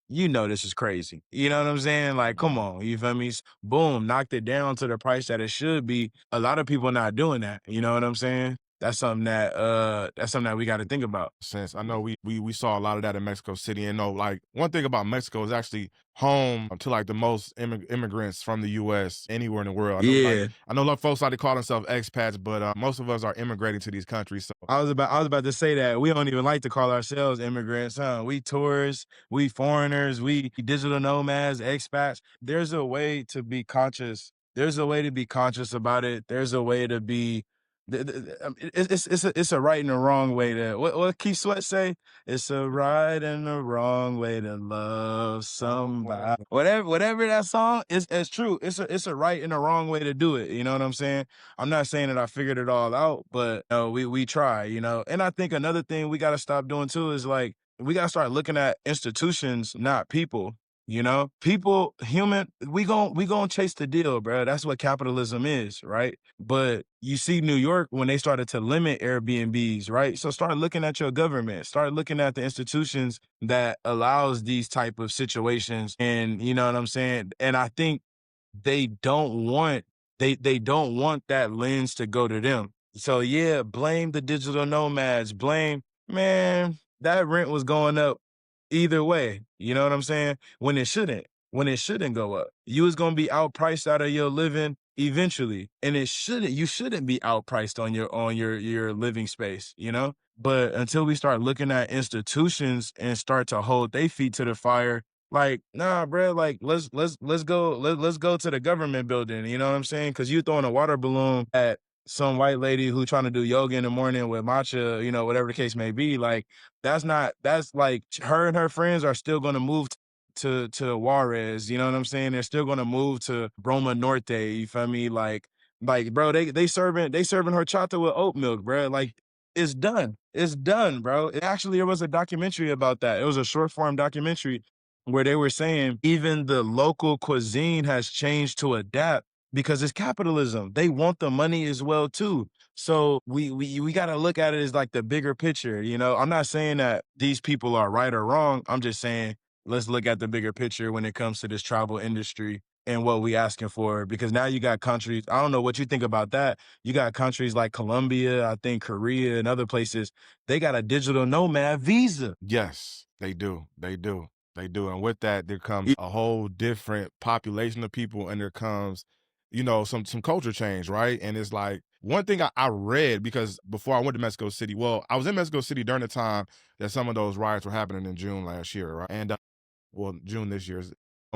Speaker 2: this is crazy. You know what I'm saying? Like, come
Speaker 1: Mhm.
Speaker 2: on, you feel me? Boom, knocked it down to the price that it should be. A lot of people not doing that. You know what I'm saying? that's something that we got to think about.
Speaker 1: Sense. I know we saw a lot of that in Mexico City, and know like one thing about Mexico is actually home to like the most immigrants from the U.S. anywhere in the world.
Speaker 2: Yeah.
Speaker 1: I know a lot of folks like to call themselves expats, but most of us are immigrating to these countries. So
Speaker 2: I was about to say that we don't even like to call ourselves immigrants, huh? We tourists, we foreigners, we digital nomads, expats. There's a way to be conscious. There's a way to be conscious about it. There's a way to be. It's a right and a wrong way to what Keith Sweat say. It's a right and a wrong way to love somebody. Whatever that song is, it's true. It's a right and a wrong way to do it. You know what I'm saying? I'm not saying that I figured it all out, but we try, you know. And I think another thing we got to stop doing too is like we got to start looking at institutions, not people. You know, people, human, we gon' chase the deal, bro. That's what capitalism is, right? But you see, New York when they started to limit Airbnbs, right? So start looking at your government, start looking at the institutions that allows these type of situations, and you know what I'm saying. And I think they don't want they don't want that lens to go to them. So yeah, blame the digital nomads, blame man, that rent was going up either way. You know what I'm saying? When it shouldn't go up. You was gonna be outpriced out of your living eventually. And you shouldn't be outpriced on your living space, you know? But until we start looking at institutions and start to hold their feet to the fire, like, nah, bro. Like, let's go to the government building. You know what I'm saying? Because you throwing a water balloon at some white lady who trying to do yoga in the morning with matcha, you know, whatever the case may be. Like, that's like her and her friends are still going to move to Juarez. You know what I'm saying? They're still going to move to Broma Norte. You feel me? Like, bro, they serving her chata with oat milk, bro. Like, it's done. It's done, bro. Actually, there was a documentary about that. It was a short form documentary where they were saying even the local cuisine has changed to adapt because it's capitalism. They want the money as well too. So we got to look at it as like the bigger picture, you know. I'm not saying that these people are right or wrong. I'm just saying let's look at the bigger picture when it comes to this travel industry and what we asking for, because now you got countries, I don't know what you think about that. You got countries like Colombia, I think Korea and other places, they got a digital nomad visa.
Speaker 1: yes, they do, they do, and with that there comes a whole different population of people, and there comes, some culture change, right? And it's like one thing I read because before I went to Mexico City, well, I was in Mexico City during the time that some of those riots were happening in June last year, right? And well, June this year.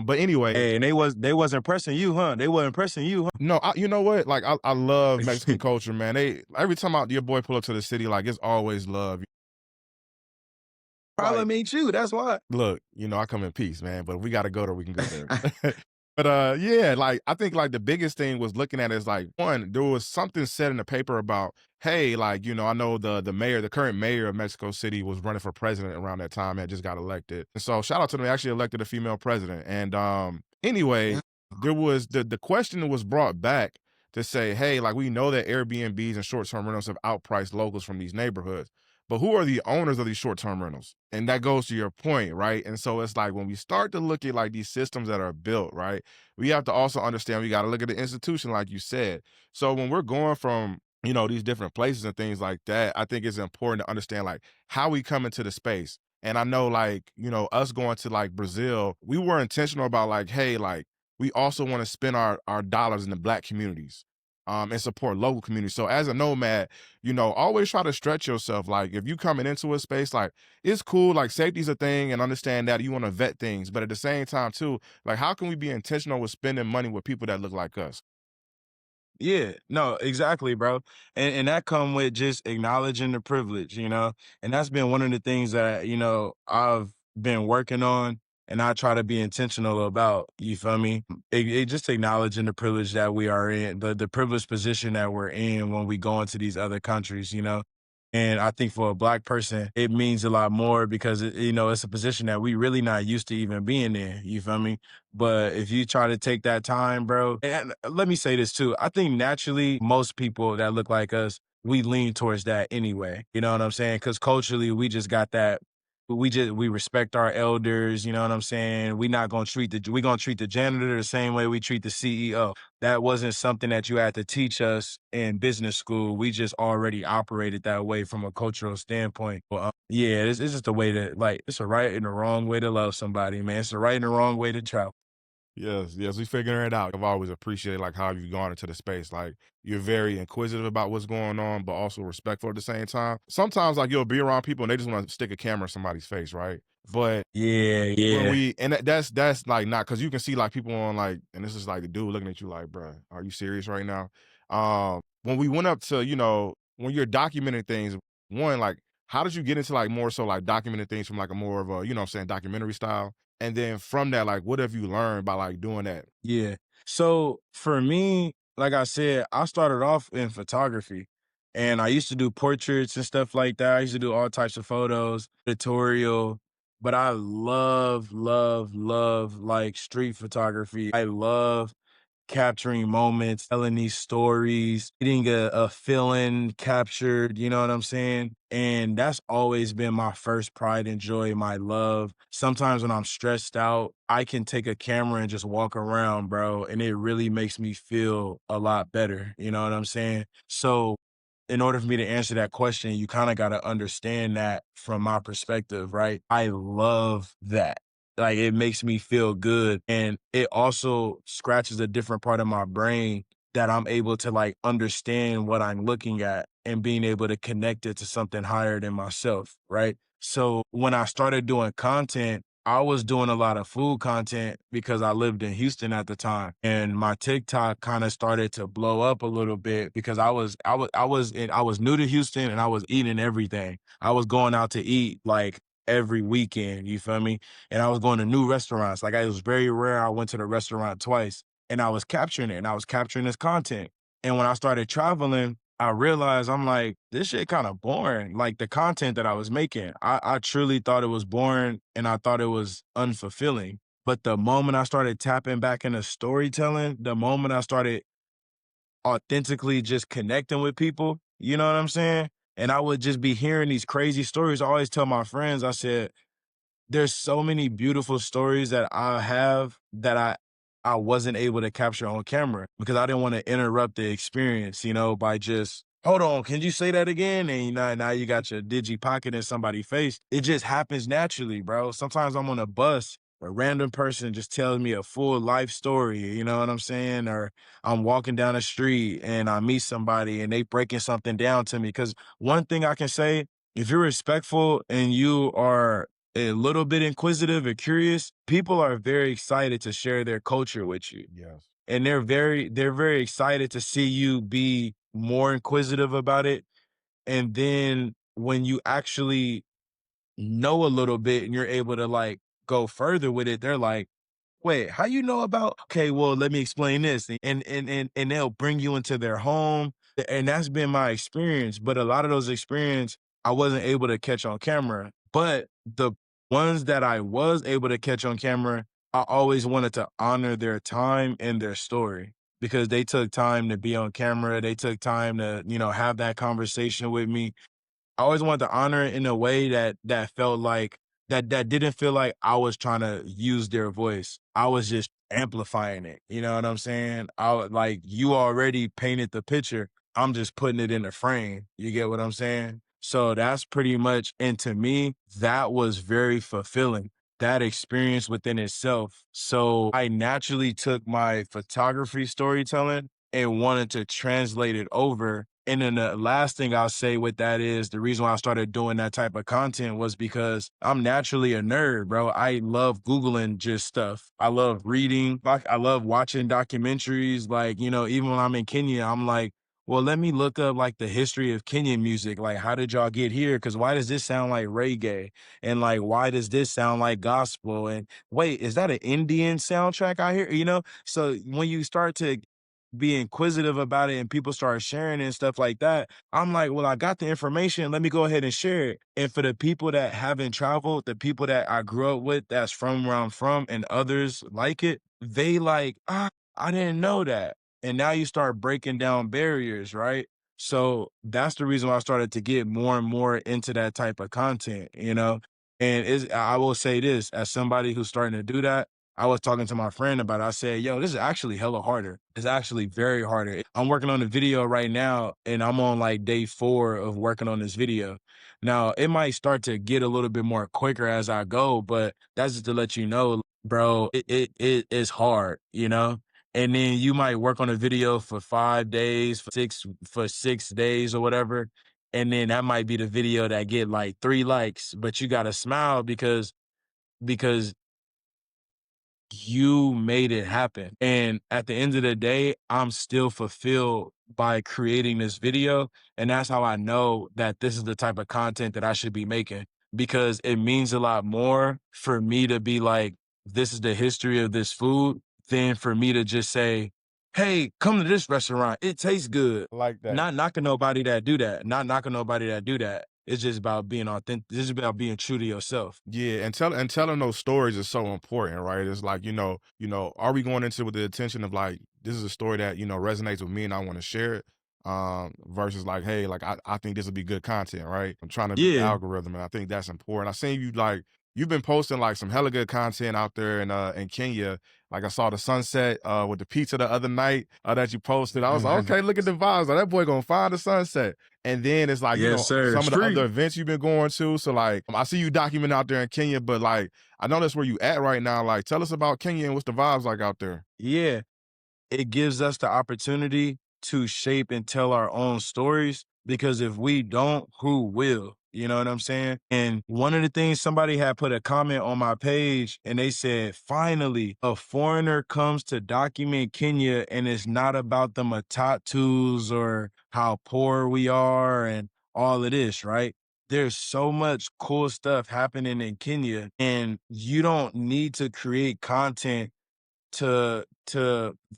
Speaker 1: But anyway,
Speaker 2: Hey, and they wasn't pressing you, huh? They wasn't pressing you, huh?
Speaker 1: no, you know what? Like I love Mexican culture, man. They every time your boy pull up to the city, like it's always love. Like,
Speaker 2: Problem ain't you. That's why.
Speaker 1: look, I come in peace, man. But if we got to go there, we can go there. But yeah, like I think like the biggest thing was looking at is like one, there was something said in the paper about, hey, like, I know the current mayor of Mexico City was running for president around that time, had just got elected. And so shout out to them, they actually elected a female president. And anyway, there was the question was brought back to say, hey, like we know that Airbnbs and short-term rentals have outpriced locals from these neighborhoods. But who are the owners of these short-term rentals? And that goes to your point, right? And so it's like when we start to look at like these systems that are built, right? We have to also understand we got to look at the institution, like you said. So when we're going from, these different places and things like that, I think it's important to understand like how we come into the space. And I know like, us going to like Brazil, we were intentional about like, hey, like we also want to spend our dollars in the Black communities. And support local communities. So as a nomad, always try to stretch yourself. Like if you coming into a space, like it's cool, like safety's a thing and understand that you want to vet things. But at the same time too, like how can we be intentional with spending money with people that look like us?
Speaker 2: Yeah, no, exactly, bro. And that come with just acknowledging the privilege, you know. And that's been one of the things that, I've been working on and I try to be intentional about. You feel me? It just acknowledging the privilege that we are in, the privileged position that we're in when we go into these other countries, you know. And I think for a Black person, it means a lot more because it's a position that we really not used to even being in. You feel me? But if you try to take that time, bro, and let me say this too. I think naturally, most people that look like us, we lean towards that anyway. You know what I'm saying? Because culturally, we just got that. we respect our elders, you know what I'm saying? We gonna treat the janitor the same way we treat the CEO. That wasn't something that you had to teach us in business school. We just already operated that way from a cultural standpoint. Well, yeah, it's just a way to like it's a right and a wrong way to love somebody, man. It's a right and a wrong way to travel.
Speaker 1: Yes, yes, we figuring it out. I've always appreciated like how you've gone into the space. Like you're very inquisitive about what's going on, but also respectful at the same time. Sometimes like you'll be around people and they just want to stick a camera in somebody's face, right? But
Speaker 2: Yeah,
Speaker 1: when
Speaker 2: yeah.
Speaker 1: we and that's like not because you can see like people on like, and this is like the dude looking at you like, bruh, are you serious right now? When we went up to, when you're documenting things, one, like how did you get into like more so like documenting things from like a more of a, you know what I'm saying, documentary style? And then from that, like what have you learned by like doing that?
Speaker 2: Yeah. So for me, like I said, I started off in photography and I used to do portraits and stuff like that. I used to do all types of photos, editorial, but I love like street photography. I love capturing moments, telling these stories, getting a feeling captured, you know what I'm saying? And that's always been my first pride and joy, my love. Sometimes when I'm stressed out, I can take a camera and just walk around, bro, and it really makes me feel a lot better, you know what I'm saying? So in order for me to answer that question, you kind of got to understand that from my perspective, right? I love that. Like it makes me feel good. And it also scratches a different part of my brain that I'm able to like understand what I'm looking at and being able to connect it to something higher than myself, right? So when I started doing content, I was doing a lot of food content because I lived in Houston at the time, and my TikTok kind of started to blow up a little bit because I was new to Houston and I was eating everything. I was going out to eat like every weekend, you feel me? And I was going to new restaurants. Like it was very rare I went to the restaurant twice, and I was capturing it and I was capturing this content. And when I started traveling, I realized I'm like, this shit kind of boring. Like the content that I was making, I truly thought it was boring and I thought it was unfulfilling. But the moment I started tapping back into storytelling, the moment I started authentically just connecting with people, you know what I'm saying? And I would just be hearing these crazy stories. I always tell my friends, I said, there's so many beautiful stories that I have that I wasn't able to capture on camera because I didn't want to interrupt the experience, by just, hold on, can you say that again? And now you got your digi pocket in somebody's face. It just happens naturally, bro. Sometimes I'm on a bus, a random person just tells me a full life story, you know what I'm saying? Or I'm walking down the street and I meet somebody and they breaking something down to me. Cause one thing I can say, if you're respectful and you are a little bit inquisitive and curious, people are very excited to share their culture with you.
Speaker 1: Yes.
Speaker 2: And they're very excited to see you be more inquisitive about it. And then when you actually know a little bit and you're able to like go further with it, they're like, wait, how you know about okay, well, let me explain this. And they'll bring you into their home. And that's been my experience. But a lot of those experience I wasn't able to catch on camera. But the ones that I was able to catch on camera, I always wanted to honor their time and their story because they took time to be on camera. They took time to, have that conversation with me. I always wanted to honor it in a way that felt like that didn't feel like I was trying to use their voice. I was just amplifying it. You know what I'm saying? Like you already painted the picture. I'm just putting it in the frame. You get what I'm saying? So that's pretty much, and to me, that was very fulfilling. That experience within itself. So I naturally took my photography storytelling and wanted to translate it over. And then the last thing I'll say with that is the reason why I started doing that type of content was because I'm naturally a nerd, bro. I love Googling just stuff. I love reading. I love watching documentaries. Like, even when I'm in Kenya, I'm like, well, let me look up like the history of Kenyan music. Like, how did y'all get here? Cause why does this sound like reggae? And like, why does this sound like gospel? And wait, is that an Indian soundtrack I hear? So when you start to be inquisitive about it and people start sharing it and stuff like that, I'm like, well, I got the information. Let me go ahead and share it. And for the people that haven't traveled, the people that I grew up with, that's from where I'm from, and others like it, they like, I didn't know that. And now you start breaking down barriers, right? So that's the reason why I started to get more and more into that type of content, And I will say this, as somebody who's starting to do that, I was talking to my friend about it. I said, "Yo, this is actually hella harder. It's actually very harder." I'm working on a video right now, and I'm on like day 4 of working on this video. Now, it might start to get a little bit more quicker as I go, but that's just to let you know, bro, it is hard, you know? And then you might work on a video for 5 days, for 6 days or whatever, and then that might be the video that get like 3 likes, but you gotta smile because you made it happen. And at the end of the day, I'm still fulfilled by creating this video. And that's how I know that this is the type of content that I should be making, because it means a lot more for me to be like, this is the history of this food, than for me to just say, hey, come to this restaurant. It tastes good.
Speaker 1: I like that.
Speaker 2: Not knocking nobody that do that. Not knocking nobody that do that. It's just about being authentic. This is about being true to yourself.
Speaker 1: Yeah, and telling those stories is so important, right? It's like, are we going into with the intention of like, this is a story that, resonates with me and I want to share it. Versus like, hey, like I think this would be good content, right? I'm trying to beat the
Speaker 2: Yeah.
Speaker 1: algorithm, and I think that's important. I seen you like you've been posting like some hella good content out there in Kenya. Like I saw the sunset with the pizza the other night that you posted. I was like, okay, look at the vibes. Like, that boy gonna find the sunset. And then it's like,
Speaker 2: Yes, sir.
Speaker 1: some of the other
Speaker 2: Street.
Speaker 1: events you've been going to. So like, I see you document out there in Kenya, but like, I know that's where you at right now. Like, tell us about Kenya and what's the vibes like out there.
Speaker 2: Yeah. It gives us the opportunity to shape and tell our own stories, because if we don't, who will? You know what I'm saying? And one of the things, somebody had put a comment on my page and they said, finally, a foreigner comes to document Kenya and it's not about the matatus or how poor we are and all of this, right? There's so much cool stuff happening in Kenya, and you don't need to create content to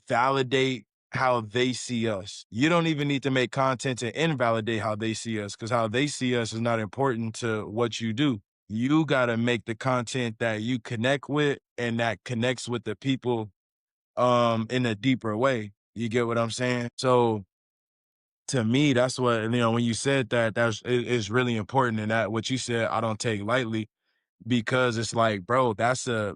Speaker 2: validate how they see us. You don't even need to make content to invalidate how they see us, because how they see us is not important to what you do. You got to make the content that you connect with and that connects with the people in a deeper way. You get what I'm saying? So to me, that's what, when you said that, it's really important. And that what you said, I don't take lightly, because it's like, bro, that's a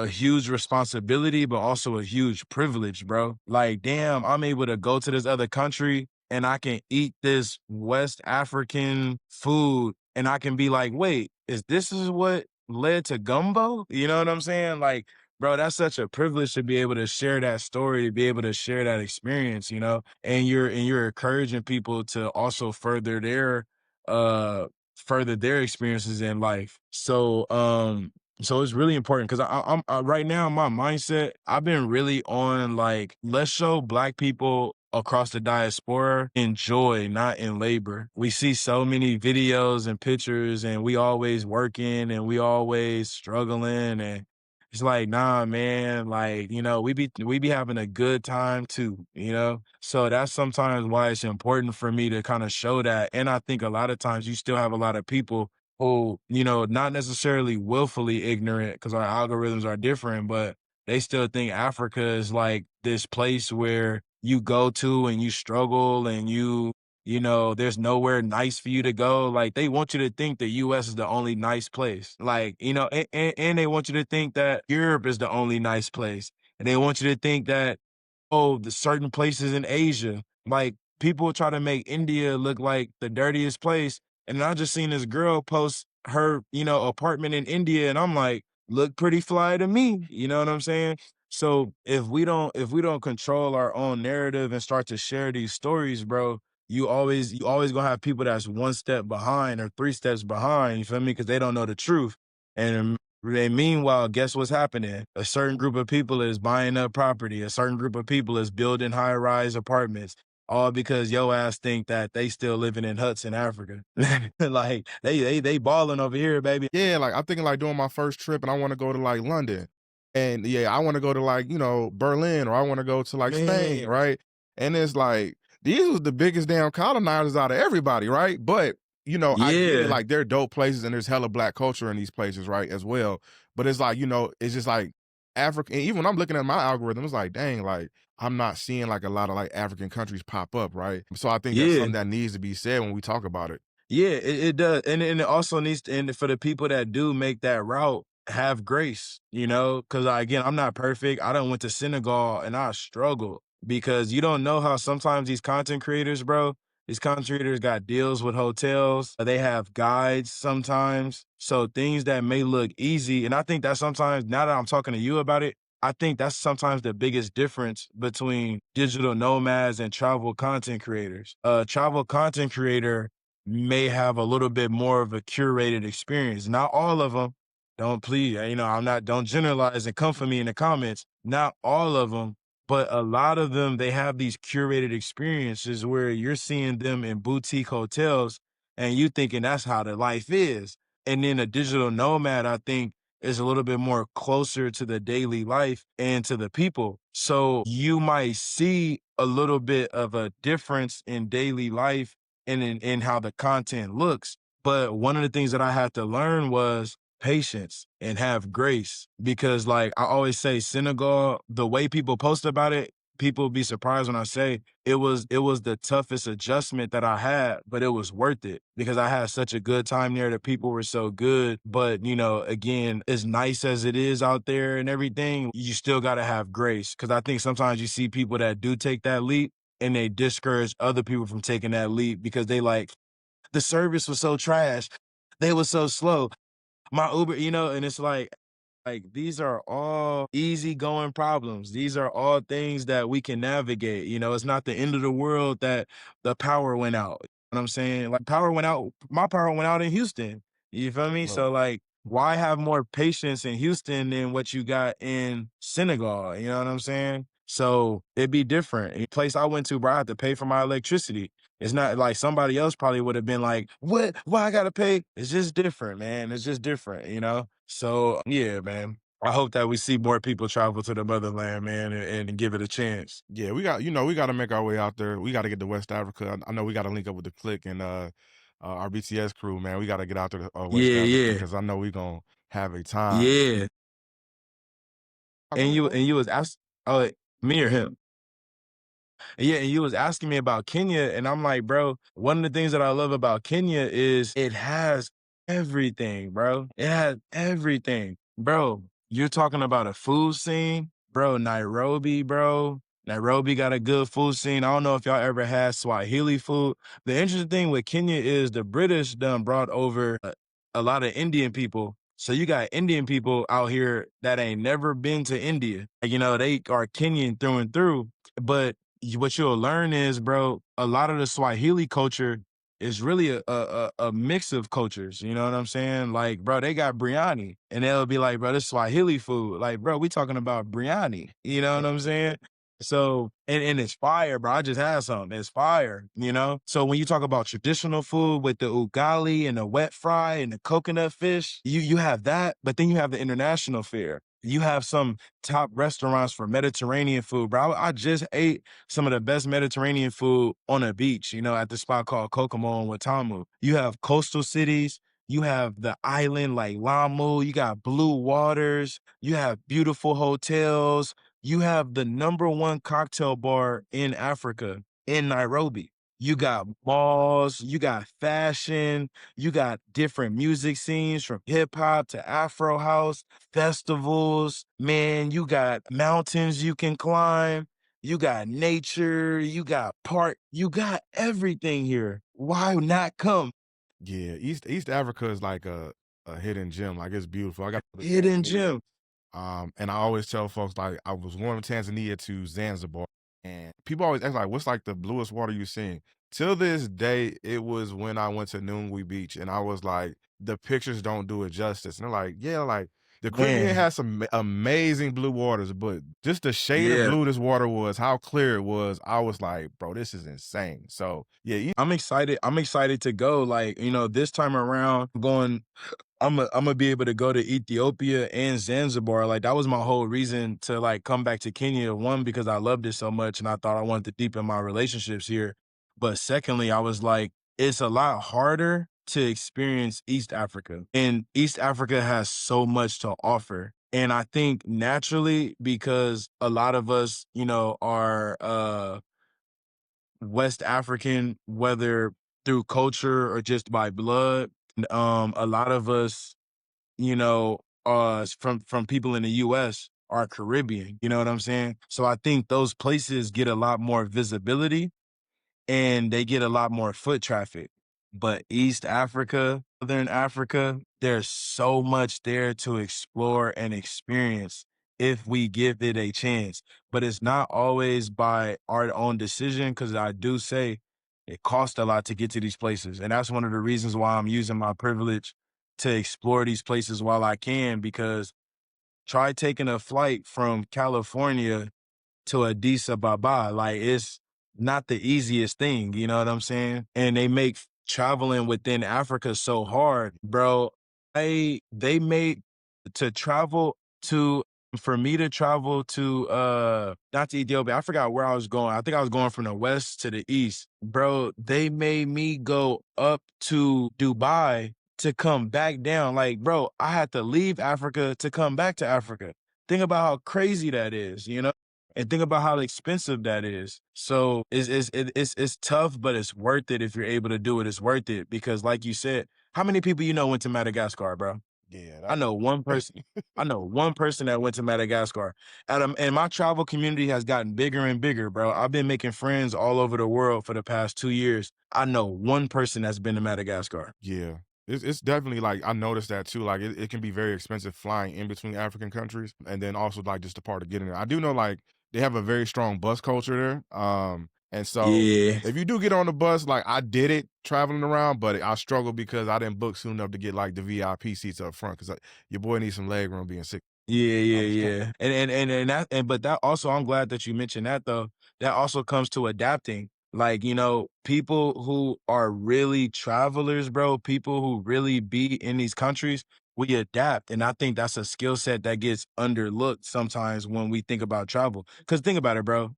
Speaker 2: huge responsibility, but also a huge privilege, bro. Like, damn, I'm able to go to this other country and I can eat this West African food and I can be like, wait, is what led to gumbo? You know what I'm saying? Like, bro, that's such a privilege to be able to share that story, to be able to share that experience, and you're encouraging people to also uh further their experiences in life. So it's really important, because I'm right now, my mindset, I've been really on like, let's show Black people across the diaspora in joy, not in labor. We see so many videos and pictures, and we always working and we always struggling, and it's like, nah, man, like, we be having a good time too. So that's sometimes why it's important for me to kind of show that. And I think a lot of times you still have a lot of people who, not necessarily willfully ignorant, because our algorithms are different, but they still think Africa is like this place where you go to and you struggle and there's nowhere nice for you to go. Like, they want you to think the US is the only nice place. Like, and they want you to think that Europe is the only nice place. And they want you to think that, oh, the certain places in Asia. Like, people try to make India look like the dirtiest place. And I just seen this girl post her, apartment in India, and I'm like, look pretty fly to me. You know what I'm saying? So if we don't control our own narrative and start to share these stories, bro, you always gonna have people that's one step behind or 3 steps behind. You feel me? Because they don't know the truth. And meanwhile, guess what's happening? A certain group of people is buying up property. A certain group of people is building high-rise apartments, all because yo ass think that they still living in huts in Africa. Like, they balling over here, baby.
Speaker 1: Yeah, like I'm thinking like doing my first trip and I want to go to like London. And yeah, I want to go to like, Berlin, or I want to go to like Spain,
Speaker 2: Man,
Speaker 1: right? And it's like these was the biggest damn colonizers out of everybody, right? But I get it,
Speaker 2: yeah,
Speaker 1: like they're dope places and there's hella Black culture in these places, right, as well. But it's like, it's just like Africa, and even when I'm looking at my algorithm, it's like, dang, like I'm not seeing like a lot of like African countries pop up, right? So I think that's
Speaker 2: yeah.
Speaker 1: something that needs to be said when we talk about it.
Speaker 2: Yeah, it does, and it also needs to, and for the people that do make that route, have grace, you know, because again, I'm not perfect. I done went to Senegal and I struggled because you don't know how sometimes these content creators, bro, these content creators got deals with hotels. They have guides sometimes, so things that may look easy, and I think that sometimes now that I'm talking to you about it, I think that's sometimes the biggest difference between digital nomads and travel content creators. A travel content creator may have a little bit more of a curated experience. Not all of them. Don't please, you know, I'm not, don't generalize and come for me in the comments. Not all of them, but a lot of them, they have these curated experiences where you're seeing them in boutique hotels and you thinking that's how their life is. And then a digital nomad, I think, is a little bit more closer to the daily life and to the people. So you might see a little bit of a difference in daily life and in how the content looks. But one of the things that I had to learn was patience and have grace because like I always say Senegal, the way people post about it, people be surprised when I say it was the toughest adjustment that I had, but it was worth it because I had such a good time there. The people were so good. But you know, again, as nice as it is out there and everything, you still gotta have grace. Cause I think sometimes you see people that do take that leap and they discourage other people from taking that leap because they like the service was so trash. They were so slow. My Uber, you know, and it's like these are all easygoing problems. These are all things that we can navigate. You know, it's not the end of the world that the power went out. You know what I'm saying? Like power went out, my power went out in Houston. You feel me?
Speaker 1: Look,
Speaker 2: So like why have more patience in Houston than what you got in Senegal? You know what I'm saying? So it'd be different. A place I went to, bro, I had to pay for my electricity. It's not like somebody else probably would have been like, "What? Why I gotta pay?" It's just different, man. It's just different, you know? So, yeah, man. I hope that we see more people travel to the motherland, man, and give it a chance.
Speaker 1: yeah, we got, we got to make our way out there. We got to get to West Africa. I know we got to link up with the Click and our BTS crew, man. We got to get out there to West
Speaker 2: Yeah,
Speaker 1: Africa
Speaker 2: yeah,
Speaker 1: because I know we gonna have a time.
Speaker 2: yeah.
Speaker 1: Go ahead, bro.
Speaker 2: And you was ask oh, me or him? Yeah, and you was asking me about Kenya, and I'm like, bro, one of the things that I love about Kenya is it has everything, bro. It has everything. Bro, you're talking about a food scene, bro, Nairobi, bro. Nairobi got a good food scene. I don't know if y'all ever had Swahili food. The interesting thing with Kenya is the British done brought over a lot of Indian people. So you got Indian people out here that ain't never been to India. You know, they are Kenyan through and through, but what you'll learn is, bro, a lot of the Swahili culture is really a mix of cultures. You know what I'm saying? Like, bro, they got biryani, and they'll be like, bro, this Swahili food. Like, bro, we talking about biryani. You know what I'm saying? So, and it's fire, bro. I just had some. It's fire, you know? So when you talk about traditional food with the ugali and the wet fry and the coconut fish, you have that, but then you have the international fare. You have some top restaurants for Mediterranean food, bro. I just ate some of the best Mediterranean food on a beach, you know, at the spot called Kokomo and Watamu. You have coastal cities. You have the island like Lamu. You got blue waters. You have beautiful hotels. You have the number one cocktail bar in Africa, in Nairobi. You got malls, you got fashion, you got different music scenes from hip hop to Afro house, festivals. Man, you got mountains you can climb, you got nature, you got park, you got everything here. Why not come?
Speaker 1: Yeah, East Africa is like a hidden gem. Like it's beautiful. I got to
Speaker 2: Hidden
Speaker 1: Tanzania.
Speaker 2: gem.
Speaker 1: And I always tell folks like I was going to Tanzania to Zanzibar, and people always ask like, "What's like the bluest water you seen?" Till this day, it was when I went to Nungwi Beach, and I was like, the pictures don't do it justice. And they're like, "Yeah, like the Caribbean
Speaker 2: Man,
Speaker 1: has some amazing blue waters, but just the shade of
Speaker 2: yeah.
Speaker 1: blue this water was, how clear it was, I was like, bro, this is insane." So yeah,
Speaker 2: I'm excited. I'm excited to go. Like, you know, this time around, going I'm gonna be able to go to Ethiopia and Zanzibar. Like that was my whole reason to like come back to Kenya. One, because I loved it so much and I thought I wanted to deepen my relationships here. But secondly, I was like, it's a lot harder to experience East Africa. And East Africa has so much to offer. And I think naturally, because a lot of us, you know, are West African, whether through culture or just by blood. A lot of us, from people in the US are Caribbean, you know what I'm saying? So I think those places get a lot more visibility and they get a lot more foot traffic. But East Africa, Southern Africa, there's so much there to explore and experience if we give it a chance. But it's not always by our own decision, because I do say it costs a lot to get to these places. And that's one of the reasons why I'm using my privilege to explore these places while I can, because try taking a flight from California to Addis Ababa. Like, it's not the easiest thing, you know what I'm saying? And they make traveling within Africa so hard, bro. They made to travel to for me to travel to not to Ethiopia. I forgot where I was going. I think I was going from the west to the east. Bro, they made me go up to Dubai to come back down. Like, bro, I had to leave Africa to come back to Africa. Think about how crazy that is, you know? And think about how expensive that is. So it's tough, but it's worth it if you're able to do it. It's worth it because, like you said, how many people you know went to Madagascar, bro?
Speaker 1: Yeah,
Speaker 2: I
Speaker 1: that
Speaker 2: know one person. I know one person that went to Madagascar. And my travel community has gotten bigger and bigger, bro. I've been making friends all over the world for the past 2 years. I know one person that's been to Madagascar.
Speaker 1: Yeah. It's definitely like I noticed that too. Like it can be very expensive flying in between African countries and then also like just the part of getting there. I do know like they have a very strong bus culture there. And so
Speaker 2: Yeah.
Speaker 1: if you do get on the bus, like I did it traveling around, but I struggled because I didn't book soon enough to get like the VIP seats up front because your boy needs some leg room being sick.
Speaker 2: Yeah, yeah,
Speaker 1: Understand.
Speaker 2: yeah. And that and but that also, I'm glad that you mentioned that though. That also comes to adapting. Like, people who are really travelers, bro, people who really be in these countries, we adapt. And I think that's a skill set that gets underlooked sometimes when we think about travel. Cause think about it, bro,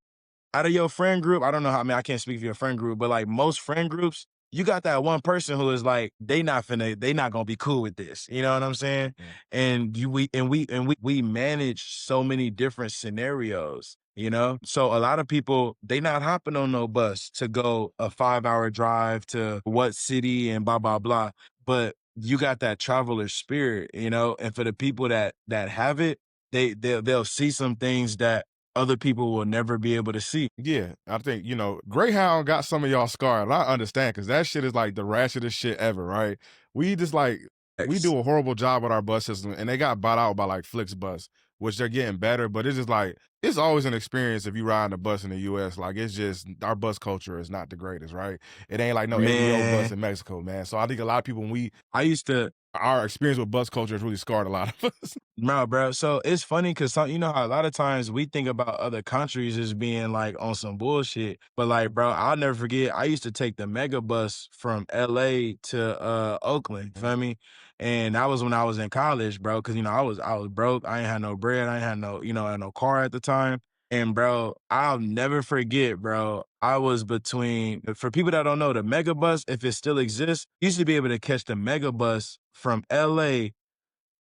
Speaker 2: out of your friend group, I don't know how, I mean, I can't speak for your friend group, but like most friend groups, you got that one person who is like, they not gonna be cool with this. You know what I'm saying?
Speaker 1: Yeah.
Speaker 2: And we manage so many different scenarios, you know? So a lot of people, they not hopping on no bus to go a 5-hour drive to what city and blah, blah, blah. But you got that traveler spirit, and for the people that have it, they'll see some things that other people will never be able to see.
Speaker 1: Yeah, I think, Greyhound got some of y'all scarred. And I understand because that shit is like the ratchetest shit ever, right? We just like, we
Speaker 2: X.
Speaker 1: do a horrible job with our bus system and they got bought out by like Flixbus, which they're getting better, but it's just like, it's always an experience if you ride on a bus in the US. Like, it's just, our bus culture is not the greatest, right? It ain't like no ABO bus
Speaker 2: Man,
Speaker 1: in Mexico, man. So I think a lot of people,
Speaker 2: I used to
Speaker 1: our experience with bus culture has really scarred a lot of us.
Speaker 2: no, bro. So it's funny because how a lot of times we think about other countries as being like on some bullshit. But like, bro, I'll never forget. I used to take the mega bus from LA to Oakland. You feel me? And that was when I was in college, bro. Cause I was broke. I ain't had no bread. I ain't had no, I had no car at the time. And bro, I'll never forget, bro. I was between, for people that don't know, the mega bus, if it still exists, you used to be able to catch the mega bus from LA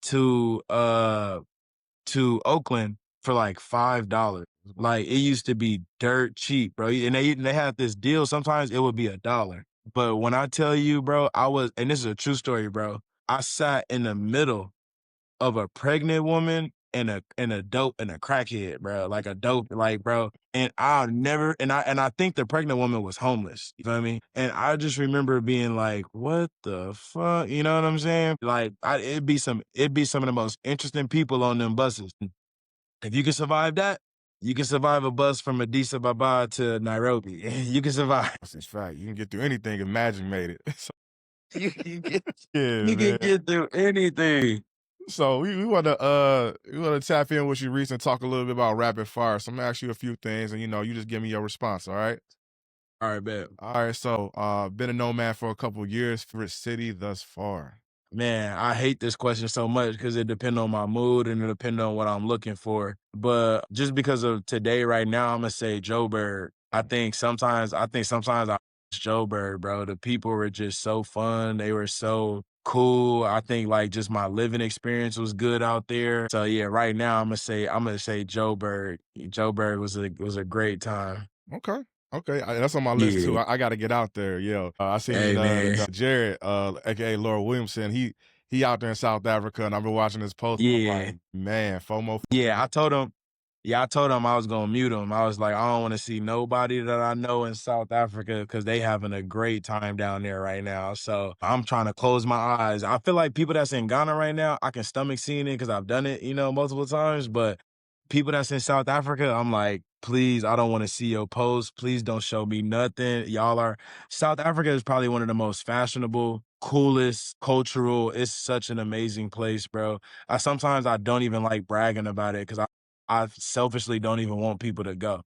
Speaker 2: to to Oakland for like $5. Like, it used to be dirt cheap, bro. And they had this deal. Sometimes it would be $1. But when I tell you, bro, and this is a true story, bro. I sat in the middle of a pregnant woman and a dope and a crackhead, bro. Like a dope, like, bro. And I'll never and I think the pregnant woman was homeless. You feel me? And I just remember being like, what the fuck? You know what I'm saying? Like, it'd be some of the most interesting people on them buses. If you can survive that, you can survive a bus from Addis Ababa to Nairobi. You can survive.
Speaker 1: That's fact. You can get through anything if Magic made it. So,
Speaker 2: You can
Speaker 1: yeah,
Speaker 2: you can
Speaker 1: man.
Speaker 2: get through anything.
Speaker 1: So we wanna tap in with you, Reese, and talk a little bit about rapid fire. So I'm gonna ask you a few things, and you just give me your response. All right.
Speaker 2: All right, bet.
Speaker 1: All right. So been a nomad for a couple years. Favorite city thus far.
Speaker 2: Man, I hate this question so much because it depends on my mood and it depends on what I'm looking for. But just because of today, right now, I'm gonna say Joburg. I think sometimes I miss Joburg, bro. The people were just so fun. They were so cool. I think like just my living experience was good out there. So yeah, right now I'm gonna say Joburg. Joburg was a great time.
Speaker 1: Okay. Okay, that's on my list too.
Speaker 2: Yeah.
Speaker 1: I got to get out there. Yeah, I seen
Speaker 2: Hey, man.
Speaker 1: Jared, aka Laura Williamson. He out there in South Africa, and I've been watching his post. I'm
Speaker 2: Yeah.
Speaker 1: like, man, FOMO.
Speaker 2: Yeah, I told him I was gonna mute him. I was like, "I don't wanna see nobody that I know in South Africa because they having a great time down there right now." So, I'm trying to close my eyes. I feel like people that's in Ghana right now, I can stomach seeing it because 'cause I've done it, multiple times, but people that's in South Africa, I'm like, "Please, I don't wanna see your post. Please don't show me nothing." South Africa is probably one of the most fashionable, coolest, cultural. It's such an amazing place, bro. I don't even like bragging about it because I selfishly don't even want people to go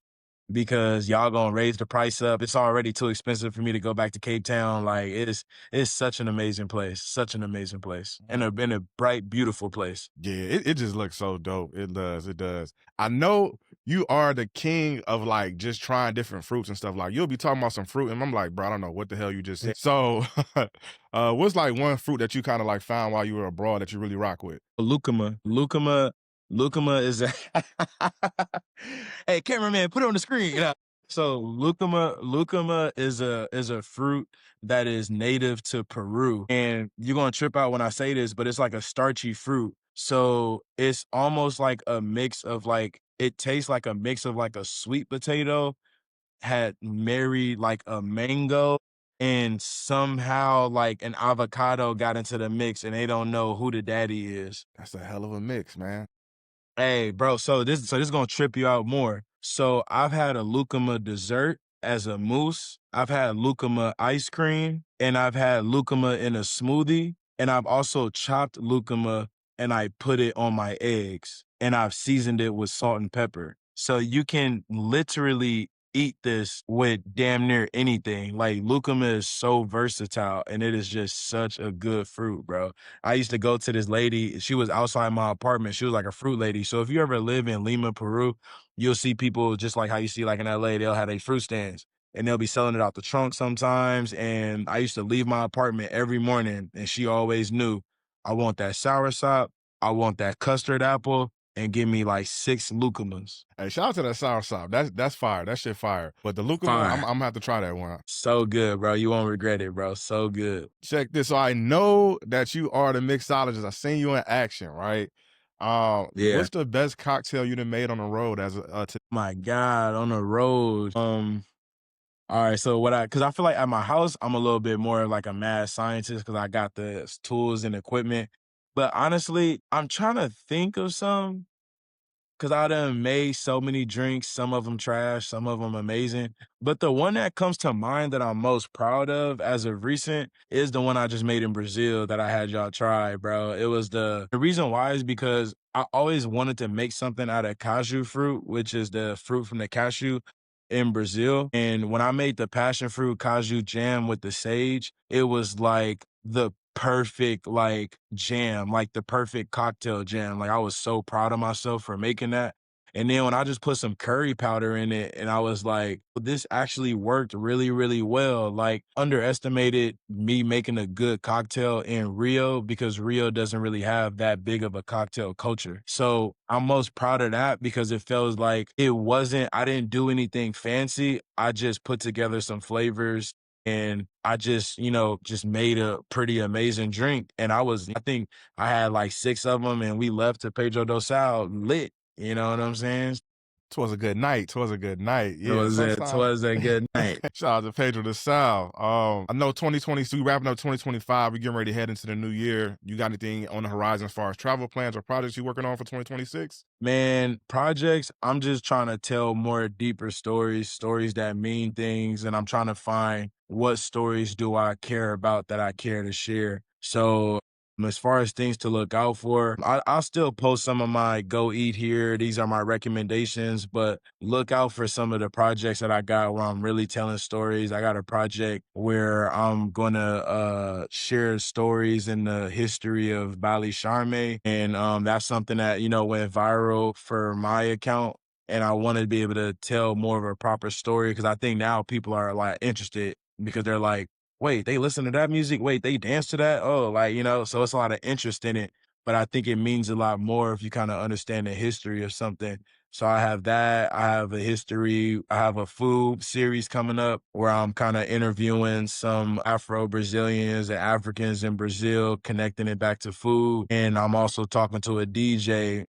Speaker 2: because y'all gonna raise the price up. It's already too expensive for me to go back to Cape Town. Like it's such an amazing place, and a bright, beautiful place.
Speaker 1: Yeah, it just looks so dope. It does. It does. I know you are the king of like just trying different fruits and stuff. Like you'll be talking about some fruit, and I'm like, bro, I don't know what the hell you just said. So, what's like one fruit that you kind of like found while you were abroad that you really rock with?
Speaker 2: Lucuma is a hey, cameraman, put it on the screen. So lucuma is a fruit that is native to Peru. And you're gonna trip out when I say this, but it's like a starchy fruit. So it's almost like a mix of like it tastes like a mix of like a sweet potato had married like a mango and somehow like an avocado got into the mix and they don't know who the daddy is.
Speaker 1: That's a hell of a mix, man.
Speaker 2: Hey, bro, so this is gonna trip you out more. So I've had a lucuma dessert as a mousse. I've had lucuma ice cream, and I've had lucuma in a smoothie, and I've also chopped lucuma and I put it on my eggs, and I've seasoned it with salt and pepper. So you can literally eat this with damn near anything. Like lucuma is so versatile, and it is just such a good fruit, bro. I used to go to this lady. She was outside my apartment. She was like a fruit lady. So if you ever live in Lima, Peru, you'll see people just like how you see like in LA, they'll have their fruit stands and they'll be selling it out the trunk sometimes. And I used to leave my apartment every morning and she always knew I want that soursop, I want that custard apple, and give me like 6 lucumas.
Speaker 1: Hey, shout out to that sour sop. That's fire. That shit fire. But the lucuma, I'm
Speaker 2: Fire.
Speaker 1: gonna have to try that one.
Speaker 2: So good, bro. You won't regret it, bro. So good.
Speaker 1: Check this. So I know that you are the mixologist. I seen you in action, right?
Speaker 2: Yeah.
Speaker 1: What's the best cocktail you done made on the road as a
Speaker 2: My God, on the road. All right, so because I feel like at my house, I'm a little bit more like a mad scientist because I got the tools and equipment. But honestly, I'm trying to think of some. Cause I done made so many drinks, some of them trash, some of them amazing. But the one that comes to mind that I'm most proud of as of recent is the one I just made in Brazil that I had y'all try, bro. It was the reason why is because I always wanted to make something out of cashew fruit, which is the fruit from the cashew in Brazil. And when I made the passion fruit cashew jam with the sage, it was like the perfect like jam, like the perfect cocktail jam. Like I was so proud of myself for making that. And then when I just put some curry powder in it and I was like, this actually worked really, really well. Like underestimated me making a good cocktail in Rio because Rio doesn't really have that big of a cocktail culture. So I'm most proud of that because it feels like I didn't do anything fancy. I just put together some flavors and I just, just made a pretty amazing drink. And I think I had like 6 of them and we left to Pedro do Sal lit. You know what I'm saying?
Speaker 1: Twas a good night. Twas a good night.
Speaker 2: It
Speaker 1: Yeah,
Speaker 2: was a, it
Speaker 1: sometimes
Speaker 2: was a good night.
Speaker 1: shout out to Pedro de Sal. I know 2020, so we wrapping up 2025. We getting ready to head into the new year. You got anything on the horizon as far as travel plans or projects you working on for 2026?
Speaker 2: Man, projects, I'm just trying to tell more deeper stories, stories that mean things, and I'm trying to find what stories do I care about that I care to share. So, as far as things to look out for, I'll still post some of my go eat here. These are my recommendations, but look out for some of the projects that I got where I'm really telling stories. I got a project where I'm gonna share stories in the history of Bali Sharme. And that's something that, went viral for my account. And I wanted to be able to tell more of a proper story because I think now people are like interested because they're like, wait, they listen to that music? Wait, they dance to that? Oh, like, so it's a lot of interest in it. But I think it means a lot more if you kind of understand the history of something So I have that. I have a history. I have a food series coming up where I'm kind of interviewing some Afro Brazilians and Africans in Brazil, connecting it back to food. And I'm also talking to a DJ,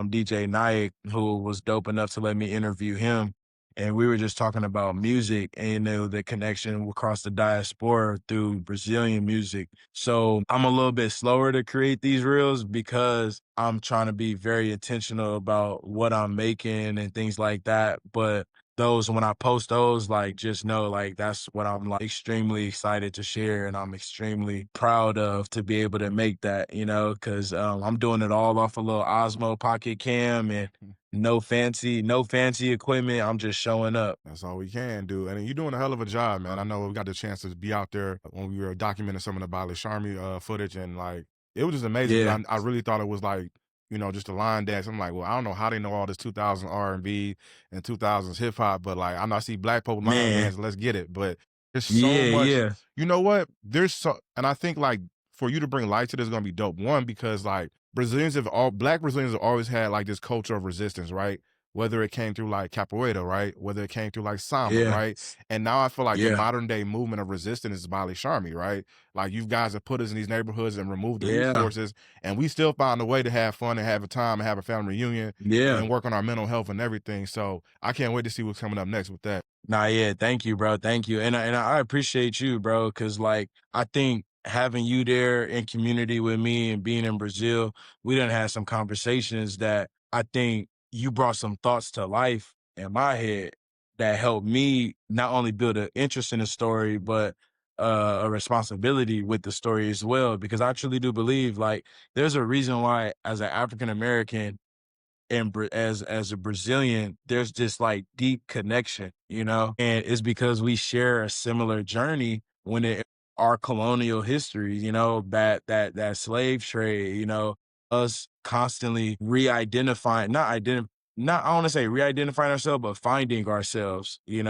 Speaker 2: DJ Nike, who was dope enough to let me interview him. And we were just talking about music and, the connection across the diaspora through Brazilian music. So I'm a little bit slower to create these reels because I'm trying to be very intentional about what I'm making and things like that. But those, when I post those, like, just know, like, that's what I'm like extremely excited to share, and I'm extremely proud of to be able to make that, because I'm doing it all off a little Osmo Pocket Cam and no fancy equipment. I'm just showing up.
Speaker 1: That's all we can do. And you're doing a hell of a job, man. I know we got the chance to be out there when we were documenting some of the Bali Sharmi footage, and like it was just amazing
Speaker 2: Yeah,
Speaker 1: because I really thought it was like, just a line dance. I'm like, well, I don't know how they know all this 2000 R&B and 2000s hip hop, but like I see black people line
Speaker 2: man.
Speaker 1: dance, let's get it. But there's so
Speaker 2: Yeah,
Speaker 1: much,
Speaker 2: yeah,
Speaker 1: you know what? There's so, and I think like for you to bring light to this is gonna be dope. One, because like black Brazilians have always had like this culture of resistance, right? Whether it came through like capoeira, right? Whether it came through like samba,
Speaker 2: yeah,
Speaker 1: right? And now I feel like the
Speaker 2: yeah,
Speaker 1: modern day movement of resistance is Bali Sharmi, right? Like you guys have put us in these neighborhoods and removed the
Speaker 2: yeah,
Speaker 1: resources, and we still found a way to have fun and have a time and have a family reunion
Speaker 2: yeah.
Speaker 1: and work on our mental health and everything. So I can't wait to see what's coming up next with that.
Speaker 2: Nah, yeah, thank you, bro. Thank you. And I appreciate you, bro, because like I think having you there in community with me and being in Brazil, we done had some conversations that I think you brought some thoughts to life in my head that helped me not only build an interest in the story, but a responsibility with the story as well. Because I truly do believe like there's a reason why as an African American and as a Brazilian, there's this like deep connection, and it's because we share a similar journey when it our colonial history, that slave trade, us constantly re-identifying, not I want to say re-identifying ourselves, but finding ourselves in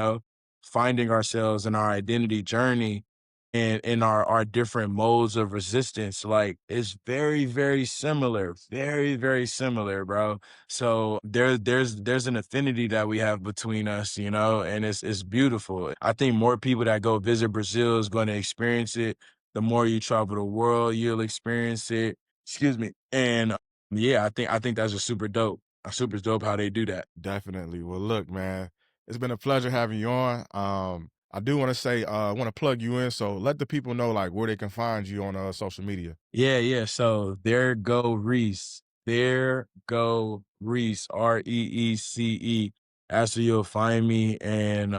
Speaker 2: our identity journey and in our different modes of resistance. Like it's very, very similar, very, very similar, bro. So there's an affinity that we have between us, and it's beautiful. I think more people that go visit Brazil is going to experience it. The more you travel the world, you'll experience it. Excuse me. And yeah, I think that's a super dope. Super dope how they do that.
Speaker 1: Definitely. Well, look, man, it's been a pleasure having you on. I do want to say, I want to plug you in. So let the people know like where they can find you on social media.
Speaker 2: Yeah, yeah. So there go Reese. There go Reese. Reece. That's where you'll find me. And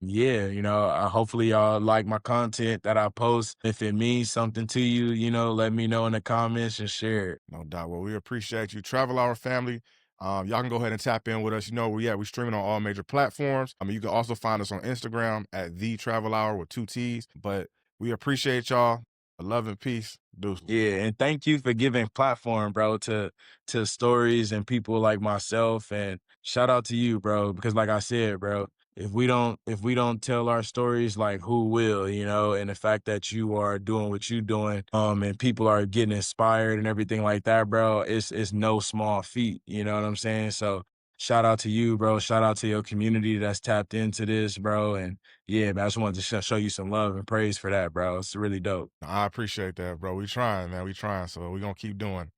Speaker 2: yeah, hopefully y'all like my content that I post. If it means something to you, let me know in the comments and share it.
Speaker 1: No doubt. Well, we appreciate you. Travel Hour family. Y'all can go ahead and tap in with us. You know, we're streaming on all major platforms. I mean, you can also find us on Instagram at the Travel Hour with 2 T's. But we appreciate y'all. Love and peace. Deuces.
Speaker 2: Yeah, and thank you for giving platform, bro, to stories and people like myself. And shout out to you, bro, because like I said, bro, if we don't tell our stories, like who will, And the fact that you are doing what you doing, and people are getting inspired and everything like that, bro, it's no small feat. You know what I'm saying? So shout out to you, bro. Shout out to your community that's tapped into this, bro. And yeah, man, I just wanted to show you some love and praise for that, bro. It's really dope.
Speaker 1: I appreciate that, bro. We trying, man. We trying. So we're going to keep doing.